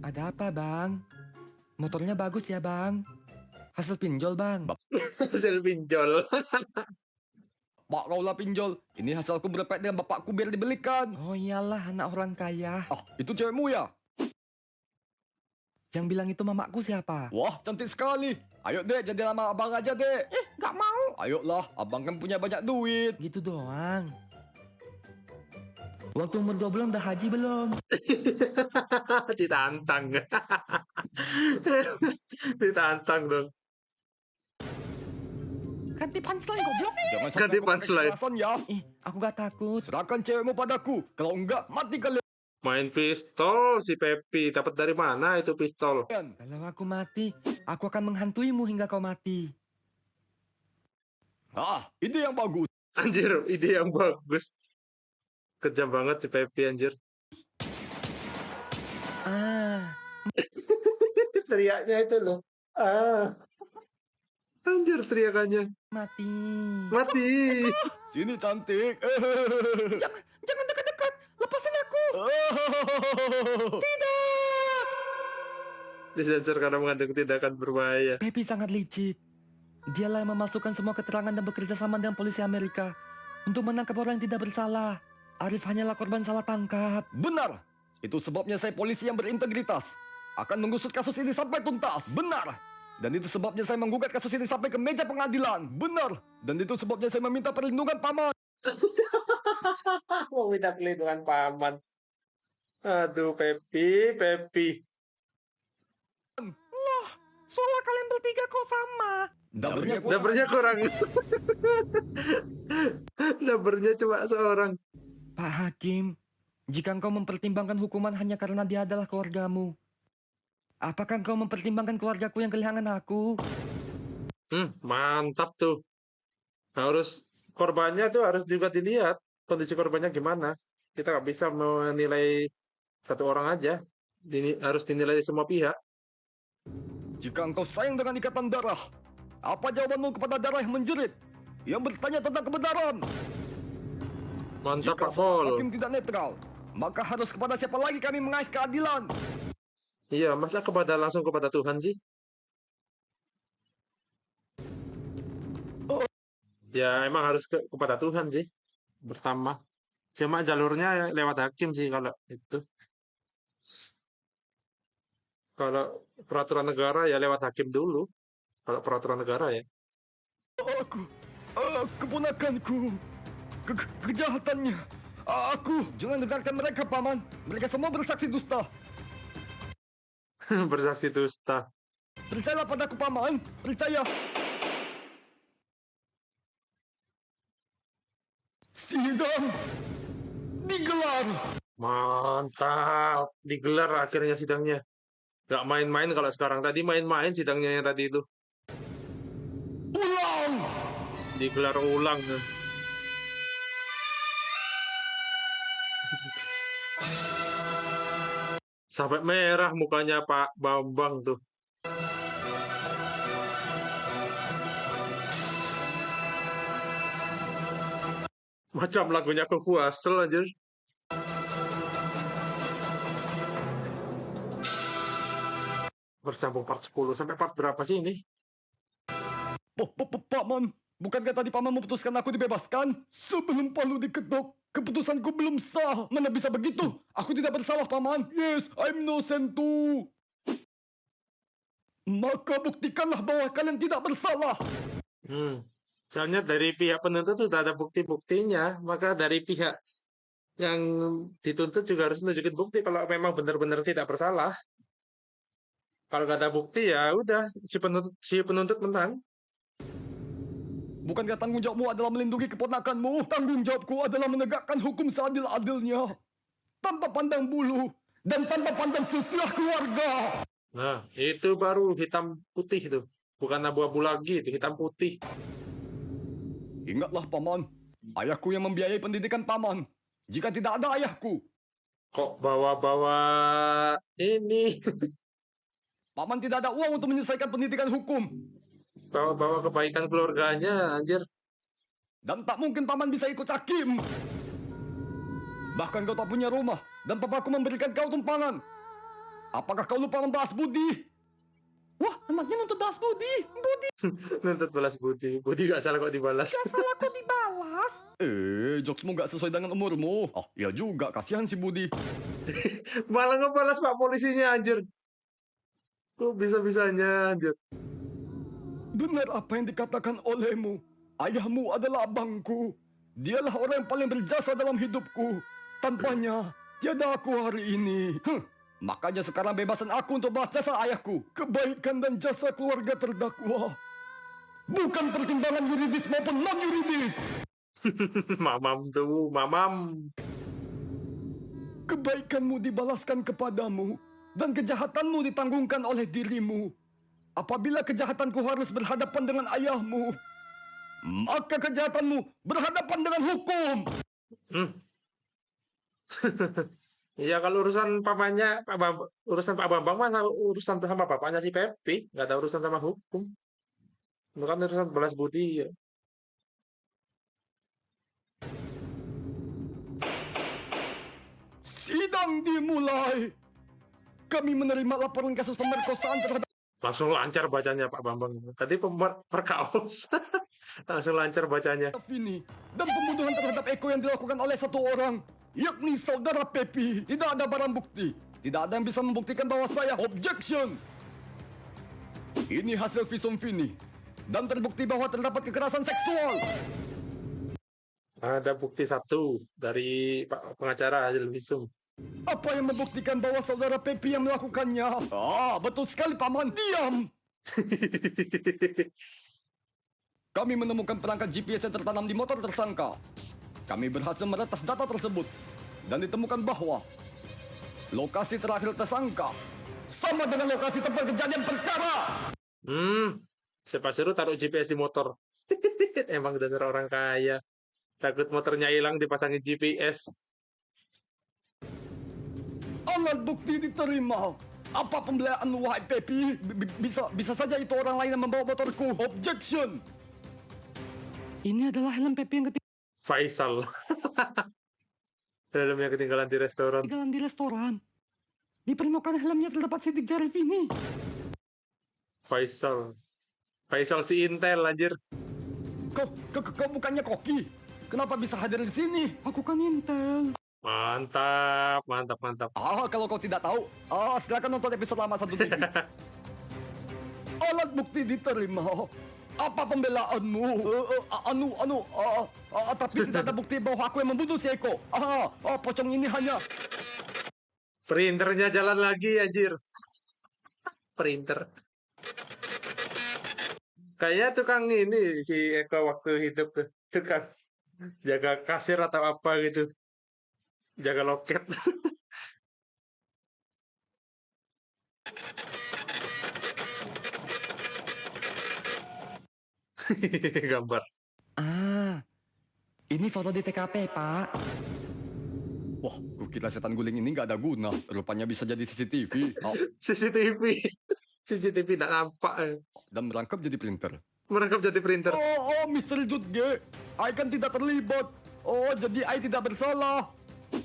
Ada apa, Bang? Motornya bagus ya, Bang? Hasil pinjol, Bang. Hasil pinjol. Pak kaulah pinjol. Ini hasilku berpet dengan bapakku biar dibelikan. Oh iyalah, anak orang kaya. Ah, itu cewekmu ya? Yang bilang itu mamaku siapa? Wah, cantik sekali. Ayo dek, jadi lama abang aja dek. Gak mau. Ayolah, abang kan punya banyak duit. Gitu doang. Waktu umur 2 bulan udah haji belum? Ditantang. Ditantang dong. Ganti punchline goblok. Jangan Ganti sampai kau pakai punchline. kekerasan ya. Aku gak takut. Serahkan cewekmu padaku. Kalau enggak, mati kalian. Main pistol si Pepi. Dapat dari mana itu pistol? Kalau aku mati, aku akan menghantuimu hingga kau mati. Ah, ide yang bagus. Anjir, ide yang bagus. Kejam banget si Pepi anjir. Ah, Teriaknya itu loh. Ah. Anjir teriakannya. mati. Mati. Sini cantik. Jangan dekat-dekat. Lepasin aku. Disensor karena mengandung tindakan berbahaya. Pepi sangat licik. Dialah yang memasukkan semua keterangan dan bekerja sama dengan polisi Amerika untuk menangkap orang yang tidak bersalah. Arif hanyalah korban salah tangkap. Benar. Itu sebabnya saya polisi yang berintegritas. Akan mengusut kasus ini sampai tuntas. Benar. Dan itu sebabnya saya menggugat kasus ini sampai ke meja pengadilan. Benar. Dan itu sebabnya saya meminta perlindungan paman. Mau minta perlindungan paman. Aduh, Pepi. Soalnya kalian bertiga kok sama. Dapurnya Dapurnya kurang. Dapurnya cuma seorang. Pak Hakim, jika engkau mempertimbangkan hukuman hanya karena dia adalah keluargamu, apakah engkau mempertimbangkan keluargaku yang kehilangan aku? Mantap tuh. Korbannya tuh harus juga dilihat kondisi korbannya gimana. Kita nggak bisa menilai satu orang aja. Harus dinilai semua pihak. Jika engkau sayang dengan ikatan darah, apa jawabanmu kepada darah yang menjerit, yang bertanya tentang kebenaran? Mantap Jika Pak seorang Pol. hakim tidak netral, maka harus kepada siapa lagi kami mengais keadilan? Iya, masa langsung kepada Tuhan sih? Ya emang harus kepada Tuhan sih. Pertama. Cuma jalurnya lewat hakim sih kalau itu. Kalau peraturan negara ya lewat hakim dulu. Kalau peraturan negara ya. Keponakanku, kejahatannya. Jangan dengarkan mereka, Paman. Mereka semua bersaksi dusta. Bersaksi dusta. Percayalah padaku, Paman. Percaya. Sidang digelar. Mantap. Digelar akhirnya sidangnya. Gak main-main kalau sekarang. Tadi main-main sidangnya yang tadi itu. Ulang. Digelar ulang. Sampai merah mukanya Pak Bambang tuh. Macam lagunya Kung Hustle anjir. Bersambung part 10 sampai part berapa sih ini? Paman, bukankah tadi Paman memutuskan aku dibebaskan? Sebelum palu diketuk, keputusanku belum sah. Mana bisa begitu? Aku tidak bersalah, Paman. Yes, I'm innocent too. Maka buktikanlah bahwa kalian tidak bersalah. Soalnya dari pihak penuntut sudah ada bukti-buktinya, maka dari pihak yang dituntut juga harus nunjukin bukti kalau memang benar-benar tidak bersalah. Kalau nggak ada bukti ya udah si penuntut menang. Bukankah tanggung jawabmu adalah melindungi keponakanmu? Tanggung jawabku adalah menegakkan hukum seadil-adilnya. Tanpa pandang bulu dan tanpa pandang sosial keluarga. Nah, itu baru hitam putih itu. Bukan abu-abu lagi, itu hitam putih. Ingatlah, Paman. Ayahku yang membiayai pendidikan Paman. Jika tidak ada ayahku, Kok bawa-bawa ini? Paman tidak ada uang untuk menyelesaikan pendidikan hukum. Bawa-bawa kebaikan keluarganya, anjir. Dan tak mungkin Paman bisa ikut hakim. Bahkan kau tak punya rumah, dan papaku memberikan kau tumpangan. Apakah kau lupa membahas budi? Wah, anaknya nuntut balas budi. Nuntut balas budi. Budi gak salah kok dibalas. Gak salah kok dibalas. Jokesmu gak sesuai dengan umurmu. Oh, ya juga, kasihan si Budi. Malah ngebalas Pak polisinya, anjir. Kok bisa-bisanya, anjir. Benar apa yang dikatakan olehmu. Ayahmu adalah abangku. Dialah orang yang paling berjasa dalam hidupku. Tanpanya, tiada aku hari ini. Makanya sekarang bebasan aku untuk bahas jasa ayahku. Kebaikan dan jasa keluarga terdakwa. Bukan pertimbangan yuridis maupun non-yuridis. Mamam tuh, mamam. Kebaikanmu dibalaskan kepadamu. Dan kejahatanmu ditanggungkan oleh dirimu. Apabila kejahatanku harus berhadapan dengan ayahmu, maka kejahatanmu berhadapan dengan hukum. Iya kalau urusan papanya, urusan Pak Bambang mana urusan sama bapaknya si Pepi, nggak ada urusan sama hukum. Bukan urusan balas budi ya. Sidang dimulai. Kami menerima laporan kasus pemerkosaan terhadap Langsung lancar bacanya Pak Bambang. Tadi perkaos. Langsung lancar bacanya. Vini dan pembunuhan terhadap Eko yang dilakukan oleh satu orang, yakni saudara Pepi. Tidak ada barang bukti. Tidak ada yang bisa membuktikan bahwa saya objection. Ini hasil visum Vini dan terbukti bahwa terdapat kekerasan seksual. Ada bukti satu dari Pak pengacara hasil visum. Apa yang membuktikan bahwa saudara Pepi yang melakukannya? Betul sekali, Paman. Diam! Kami menemukan perangkat GPS yang tertanam di motor tersangka. Kami berhasil meretas data tersebut. Dan ditemukan bahwa lokasi terakhir tersangka sama dengan lokasi tempat kejadian perkara. Siapa suruh taruh GPS di motor? Emang dasar orang kaya. Takut motornya hilang dipasangin GPS. Alat bukti diterima. Apa pembelaanmu, wahai Pepi? Bisa saja itu orang lain yang membawa motorku. Objection! Ini adalah helm Pepi yang Faisal. Helmnya ketinggalan di restoran. ketinggalan di restoran. Di permukaan helmnya terdapat sidik jari Vini. Faisal. Faisal si Intel anjir. Kau bukannya koki? Kenapa bisa hadir di sini? Aku kan Intel. Mantap, mantap, mantap. Kalau kau tidak tahu, silakan nonton episode lama satu TV. Alat bukti diterima. Apa pembelaanmu? Tapi tidak ada bukti bahwa aku yang membunuh si Eko. Pocong ini hanya... Printernya jalan lagi anjir. Printer. Kayaknya tukang ini si Eko waktu hidup tuh. Tukang jaga kasir atau apa gitu. Jaga loket. Gambar. Ini foto di TKP, Pak. Wah, kukira setan guling ini nggak ada guna. Rupanya bisa jadi CCTV. CCTV. CCTV tidak nampak. Dan merangkap jadi printer. Merangkap jadi printer. Misteri Jutge. I kan tidak terlibat. Jadi I tidak bersalah.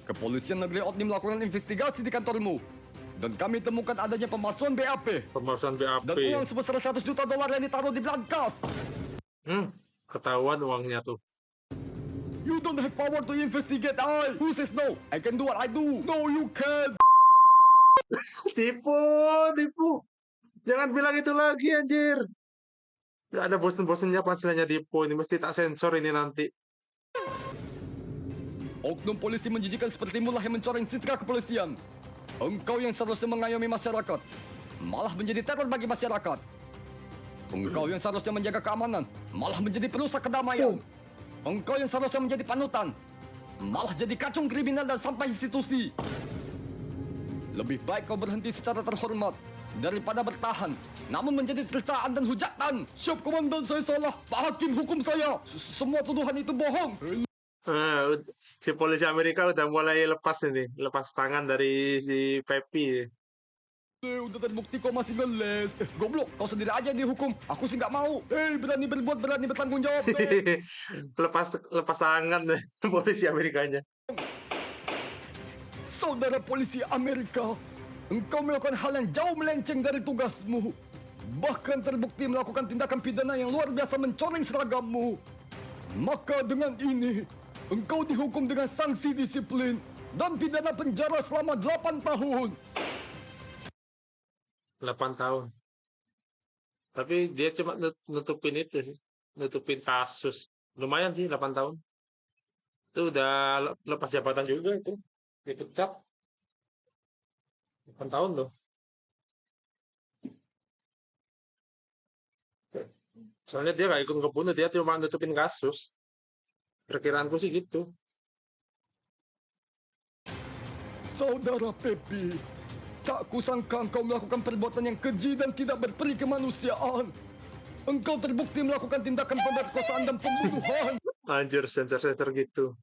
Kepolisian Negeri Otni melakukan investigasi di kantormu. Dan kami temukan adanya pemalsuan BAP. Pemalsuan BAP. Dan uang sebesar $100 juta yang ditaruh di brankas. Ketahuan uangnya tuh. You don't have power to investigate I. Who says no? I can do what I do. No, you can't. Tipu, tipu. Jangan bilang itu lagi anjir. Gak ada bosen-bosennya pastinya tipu. Ini mesti tak sensor ini nanti. Oknum polisi menjijikan sepertimu lah yang mencoreng citra kepolisian. Engkau yang seharusnya mengayomi masyarakat, malah menjadi teror bagi masyarakat. Engkau yang seharusnya menjaga keamanan, malah menjadi perusak kedamaian. Engkau yang seharusnya menjadi panutan, malah jadi kacung kriminal dan sampah institusi. Lebih baik kau berhenti secara terhormat daripada bertahan, namun menjadi cercaan dan hujatan. Siap komandan, saya salah. Pak Hakim, hukum saya. Semua tuduhan itu bohong. Si polisi Amerika udah mulai lepas ini, lepas tangan dari si Pepi. Udah terbukti kau masih ngeles. Goblok, kau sendiri aja yang dihukum. Aku sih nggak mau. Berani berbuat, berani bertanggung jawab. lepas tangan polisi Amerikanya. Saudara polisi Amerika, engkau melakukan hal yang jauh melenceng dari tugasmu. Bahkan terbukti melakukan tindakan pidana yang luar biasa mencoreng seragammu. Maka dengan ini, engkau dihukum dengan sanksi disiplin dan pidana penjara selama 8 tahun. 8 tahun. Tapi dia cuma nutupin itu sih. Nutupin kasus. Lumayan sih 8 tahun. Itu udah lepas jabatan juga itu. Dipecat. 8 tahun loh. Soalnya dia gak ikut ngebunuh, dia cuma nutupin kasus. Perkiraanku sih gitu. Saudara Pepi, tak kusangka engkau melakukan perbuatan yang keji dan tidak berperi kemanusiaan. Engkau terbukti melakukan tindakan pemerkosaan dan pembunuhan. Anjir, sensor-sensor gitu.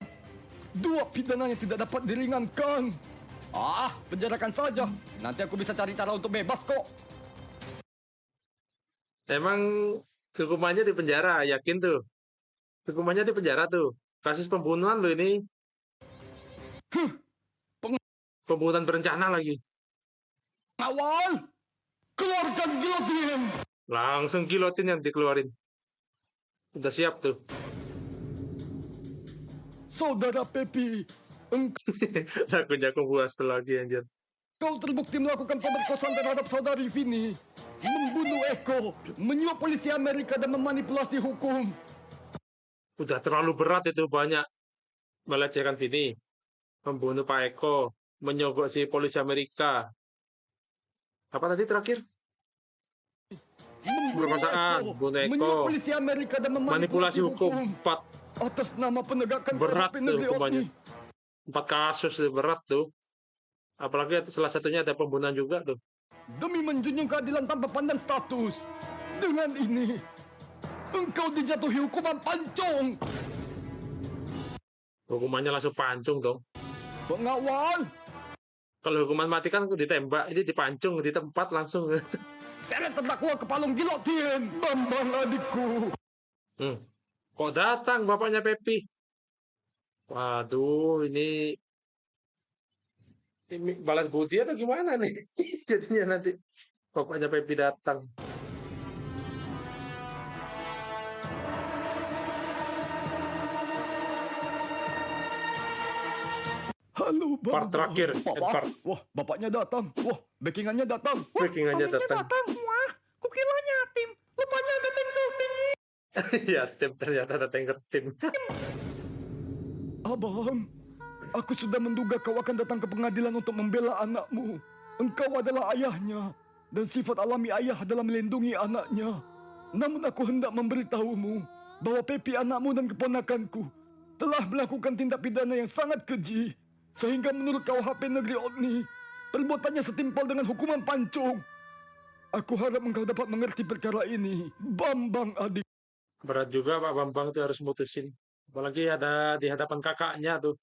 2 pidananya tidak dapat diringankan. Penjarakan saja. Nanti aku bisa cari cara untuk bebas kok. Emang hukumannya di penjara, yakin tuh? Hukumannya di penjara tuh. Kasus pembunuhan lo ini. Pembunuhan berencana lagi. Awal, keluarkan gilotin. Langsung gilotin yang dikeluarin. Udah siap tuh. Saudara Pepi, Lagunya aku puas tuh lagi anjir. engkau terbukti melakukan pemerkosaan terhadap saudari Vini, membunuh Eko, menyuap polisi Amerika dan memanipulasi hukum. Udah terlalu berat itu, banyak melecehkan Vini, membunuh Pak Eko, menyogok si polisi Amerika. Apa tadi terakhir? Perkosaan, bunuh Eko, menyuap polisi Amerika dan manipulasi hukum. 4 atas nama penegakan berat KHP tuh Negeri hukumannya. Otni. 4 kasus tuh, berat tuh. Apalagi salah satunya ada pembunuhan juga tuh. Demi menjunjung keadilan tanpa pandang status. Dengan ini, engkau dijatuhi hukuman pancung. Hukumannya langsung pancung dong. Pengawal, Kalau hukuman mati kan ditembak, ini dipancung di tempat langsung. Seret terdakwa ke palung gilotin. Bambang adikku. Kok datang bapaknya Pepi? Waduh, ini balas budi atau gimana nih? Jadinya nanti bapaknya Pepi datang. Halo, Part Bambang. terakhir, Papa. part. Wah, bapaknya datang. Wah, backingannya datang. Backingannya datang. Wah, kukira yatim. Rupanya ada tengkel tim. Ya, tim ternyata ada tanker tim. Abang, aku sudah menduga kau akan datang ke pengadilan untuk membela anakmu. Engkau adalah ayahnya, dan sifat alami ayah adalah melindungi anaknya. Namun aku hendak memberitahumu bahwa Pepi anakmu dan keponakanku telah melakukan tindak pidana yang sangat keji. Sehingga menurut KUHP Negeri Otni, perbuatannya setimpal dengan hukuman pancung. Aku harap engkau dapat mengerti perkara ini, Bambang adik. Berat juga Pak Bambang tuh harus mutusin. Apalagi ada di hadapan kakaknya tuh.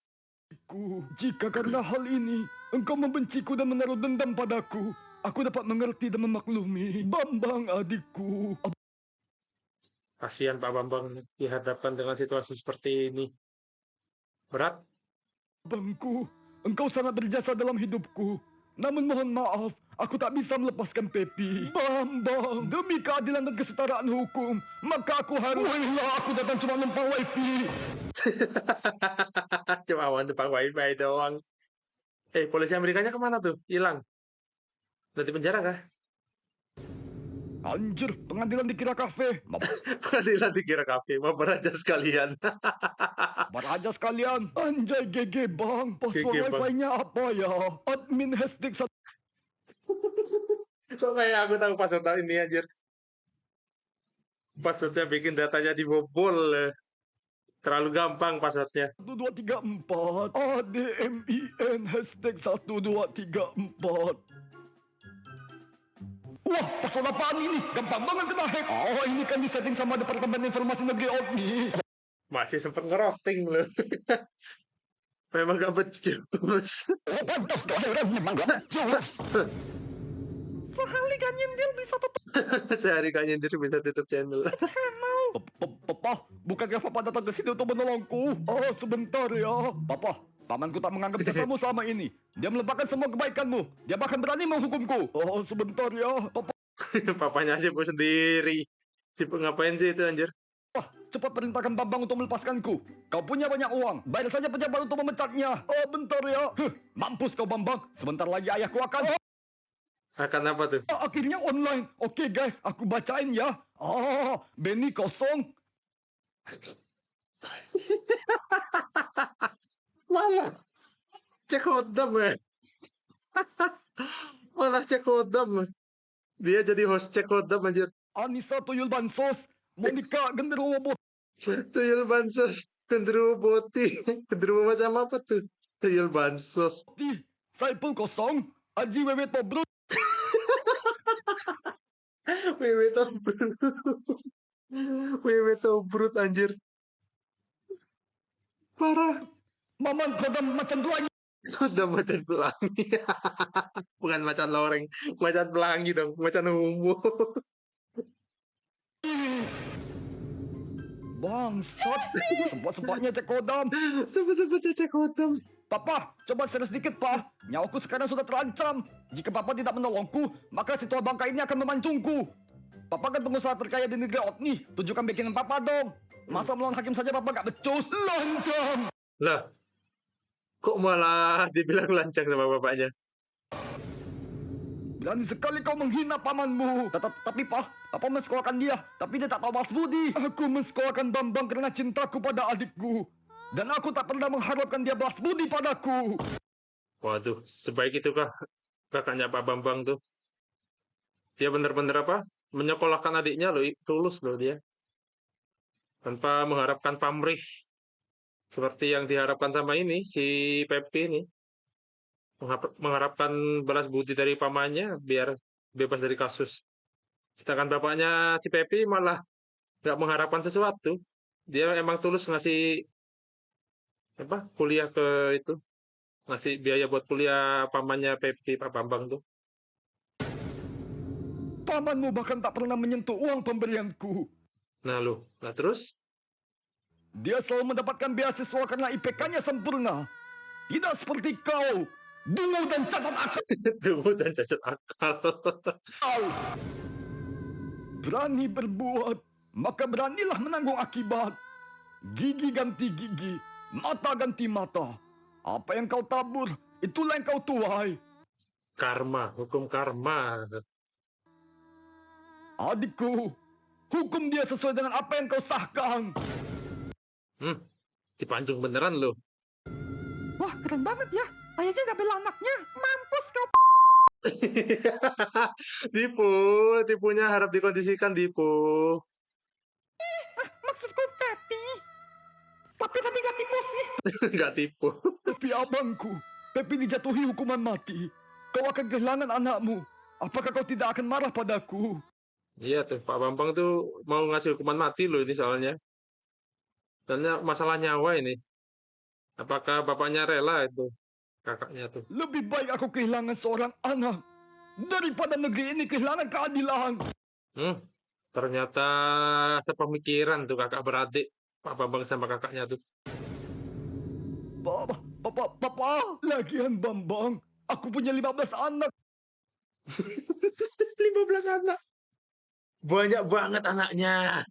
Jika karena hal ini engkau membenciku dan menaruh dendam padaku, aku dapat mengerti dan memaklumi. Bambang adikku. Kasihan Pak Bambang dihadapkan dengan situasi seperti ini. Berat. Abangku, engkau sangat berjasa dalam hidupku. Namun mohon maaf, aku tak bisa melepaskan Pepi. Bambang, demi keadilan dan kesetaraan hukum, maka aku harus... Wailah, aku datang cuma numpang wifi. Cuma awan depan wifi doang. Polisi Amerikanya kemana tuh? Hilang. Udah di penjara kah? Anjir, pengadilan dikira kafe. Pengadilan dikira kafe. Mau beraja sekalian. Baraja sekalian. Anjay GG bang. Password GG, Bang. wifi-nya apa ya? Admin hashtag Kok kayak aku tahu password ini anjir. Passwordnya bikin datanya dibobol. Terlalu gampang passwordnya. 1234 ADMIN hashtag 1234. Wah, password apaan ini? Gampang banget kena hack. Oh, ini kan disetting sama Departemen Informasi Negeri Otni. Masih sempet ngerosting loh. Memang gak becus. Oh, pantas kelahiran memang gak becus. Sekali kan nyindir bisa tutup Sehari gak nyindir bisa tutup channel. channel. Papa, bukankah Papa datang ke sini untuk menolongku? Oh, sebentar ya. Papa, pamanku tak menganggap jasamu selama ini. Dia melupakan semua kebaikanmu. Dia bahkan berani menghukumku. Oh, sebentar ya. Papa, Papanya sibuk sendiri. Sibuk ngapain sih itu anjir? cepat perintahkan Bambang untuk melepaskanku. Kau punya banyak uang. Bayar saja pejabat untuk memecatnya. Oh, bentar ya. Mampus kau, Bambang. Sebentar lagi ayahku akan... Akan apa tuh? Akhirnya online. Oke guys, aku bacain ya. Oh, Benny kosong. Malah cek hodam ya. Malah cek hodam. Dia jadi host cek hodam anjir. Anissa Tuyul Bansos. Monica Genderuwo Bot. Tuyul bansos. Genderuwo boti. Genderuwo macam apa tuh? Tuyul bansos. Saipul kosong. Aji Wewe Tobrut. Wewe tobrut. Wewe tobrut anjir. Parah. Maman Kodam Macan Pelangi. Udah macan pelangi. Bukan macan loreng. Macan pelangi dong. Macan ungu. Bangsat. Sempat-sempatnya cek kodam. Sebut-sebut cecek hodam. Papa, coba serius dikit, Pa. Nyawaku sekarang sudah terancam. Jika Papa tidak menolongku, maka si tua bangka ini akan memancungku. Papa kan pengusaha terkaya di negeri Otni. Tunjukkan bikinan Papa dong. Masa melawan hakim saja Papa gak becus? Lancam. Lah. Kok malah dibilang lancang sama bapaknya? Berani sekali kau menghina pamanmu. Tapi Papa mensekolahkan dia. Tapi dia tak tahu balas budi. Aku mensekolahkan Bambang karena cintaku pada adikku. Dan aku tak pernah mengharapkan dia balas budi padaku. Waduh, sebaik itukah kakaknya Pak Bambang tuh? Dia bener-bener apa? Menyekolahkan adiknya loh, tulus loh dia. Tanpa mengharapkan pamrih. Seperti yang diharapkan sama ini, si Pepi ini. Mengharapkan balas budi dari pamannya biar bebas dari kasus. Sedangkan bapaknya si Pepi malah nggak mengharapkan sesuatu. Dia emang tulus ngasih apa kuliah ke itu ngasih biaya buat kuliah pamannya Pepi, Pak Bambang tuh. Pamanmu bahkan tak pernah menyentuh uang pemberianku. Nah terus? Dia selalu mendapatkan beasiswa karena IPK-nya sempurna. Tidak seperti kau, dungu dan cacat akal. Dungu dan cacat akal. Berani berbuat, maka beranilah menanggung akibat. Gigi ganti gigi, mata ganti mata. Apa yang kau tabur, itulah yang kau tuai. Karma, hukum karma. Adikku, hukum dia sesuai dengan apa yang kau sahkan. Dipancung beneran loh. Wah, keren banget ya. Ayahnya gak bela anaknya. Mampus kau. Tipu, tipunya harap dikondisikan tipu. Maksudku Pepi. Tapi tadi gak tipu sih. Nggak tipu. Tapi abangku, Pepi dijatuhi hukuman mati. Kau akan kehilangan anakmu. Apakah kau tidak akan marah padaku? Iya tuh, Pak Bambang tuh mau ngasih hukuman mati loh ini soalnya. Soalnya masalah nyawa ini. Apakah bapaknya rela itu? Kakaknya tuh. Lebih baik aku kehilangan seorang anak daripada negeri ini kehilangan keadilan. Ternyata sepemikiran tuh kakak beradik. Pak Bambang sama kakaknya tuh. Papa, lagian Bambang, aku punya 15 anak. 15 anak. Banyak banget anaknya.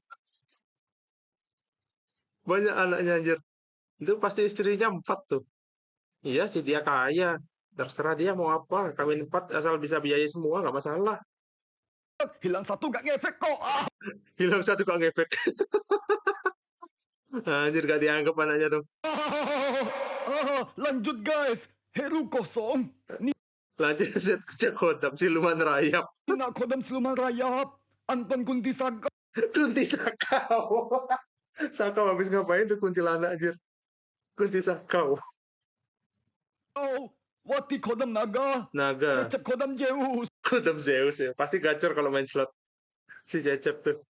Banyak anaknya anjir. Itu pasti istrinya 4 tuh. Iya sih dia kaya. Terserah dia mau apa. Kawin 4 asal bisa biayai semua nggak masalah. Hilang satu gak ngefek kok. Hilang 1 kok ngefek. Anjir gak dianggap anaknya tuh. Lanjut guys. Heru kosong. Lanjut set kerja kodam siluman rayap. Nak kodam siluman rayap. Anton Kunti Saga. Kunti Sakau. Sakau habis ngapain tuh kuntilanak anjir. Kunti Sakau. Wati kodam naga. Naga. Cecep kodam Zeus. Kodam Zeus ya. Pasti gacor kalau main slot. Si Cecep tuh.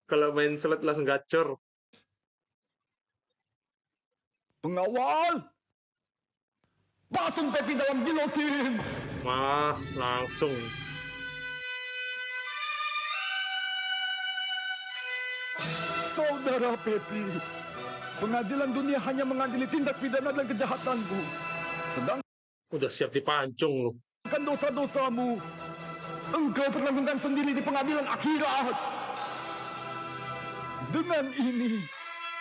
Kalau main slot langsung gacor. Pengawal. Pasung Pepi dalam gilotin. Wah, langsung. Saudara Pepi, pengadilan dunia hanya mengadili tindak pidana dan kejahatanmu. Sedangkan Udah siap dipancung loh. dosa-dosamu, engkau pertanggungan sendiri di pengadilan akhirat. Dengan ini,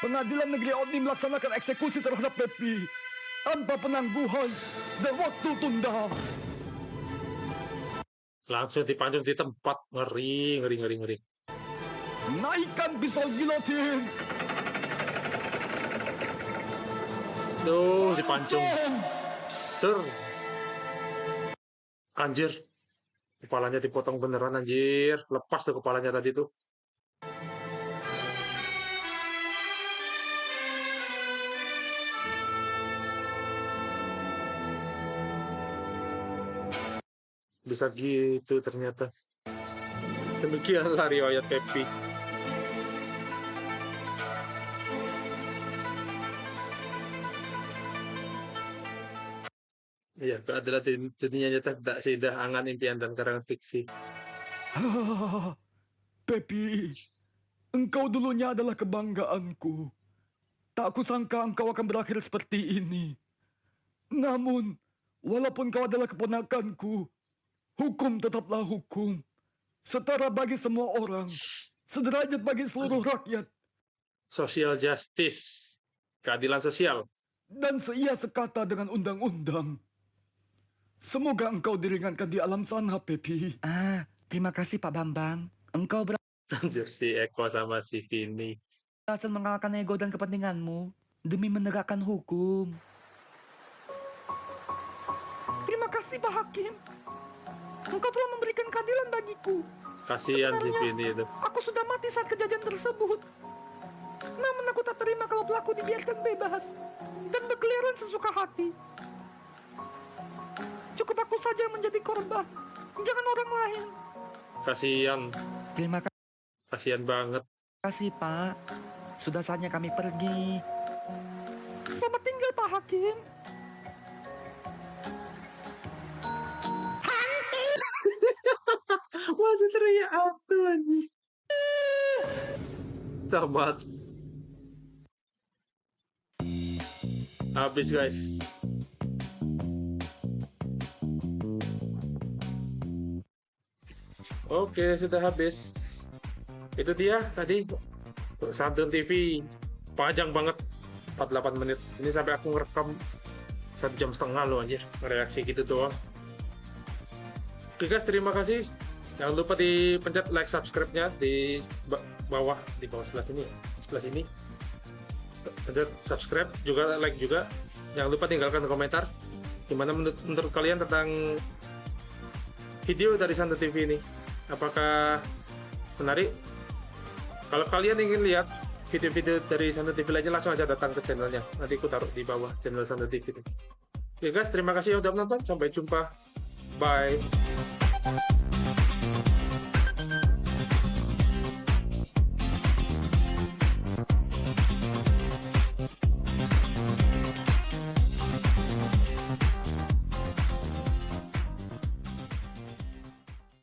pengadilan negeri Odni melaksanakan eksekusi terhadap Pepi tanpa penangguhan dan waktu tunda. Langsung dipancung di tempat. Ngeri, ngeri, ngeri, ngeri. Naikkan pisau gilotin. Tuh, dipancung. Ter. Anjir. Kepalanya dipotong beneran anjir. Lepas tuh kepalanya tadi tuh. Bisa gitu ternyata. Demikianlah riwayat Pepi. Iya, adalah dunia nyata tak seindah angan impian dan karangan fiksi. Pepi, engkau dulunya adalah kebanggaanku. Tak kusangka engkau akan berakhir seperti ini. Namun, walaupun kau adalah keponakanku, hukum tetaplah hukum. Setara bagi semua orang, sederajat bagi seluruh rakyat, Social justice, keadilan sosial. dan seia sekata dengan undang-undang. Semoga engkau diringankan di alam sana, Pepi. Terima kasih Pak Bambang. Engkau Anjir si Eko sama si Vini. berhasil mengalahkan ego dan kepentinganmu demi menegakkan hukum. Terima kasih Pak Hakim. Engkau telah memberikan keadilan bagiku. Kasihan si Sebenarnya, Vini itu. Aku sudah mati saat kejadian tersebut. Namun aku tak terima kalau pelaku dibiarkan bebas dan berkeliaran sesuka hati. Cukup aku saja yang menjadi korban. Jangan orang lain. Kasihan. Terima Kasihan banget. kasih Pak. Sudah saatnya kami pergi. Selamat tinggal Pak Hakim. masih teriak aku anjing. Tamat. Habis guys. Oke, sudah habis. Itu dia tadi Santun TV. Panjang banget, 48 menit. Ini sampai aku ngerekam 1,5 jam loh anjir, reaksi gitu doang. Oke guys, terima kasih. Jangan lupa dipencet like, subscribe-nya di bawah sebelah sini. Sebelah sini. Pencet subscribe, juga like juga. Jangan lupa tinggalkan komentar gimana menurut kalian tentang video dari Santun TV ini. Apakah menarik? Kalau kalian ingin lihat video-video dari Santun TV lainnya, langsung aja datang ke channelnya. Nanti aku taruh di bawah channel Santun TV. Oke guys, terima kasih yang udah menonton. Sampai jumpa. Bye.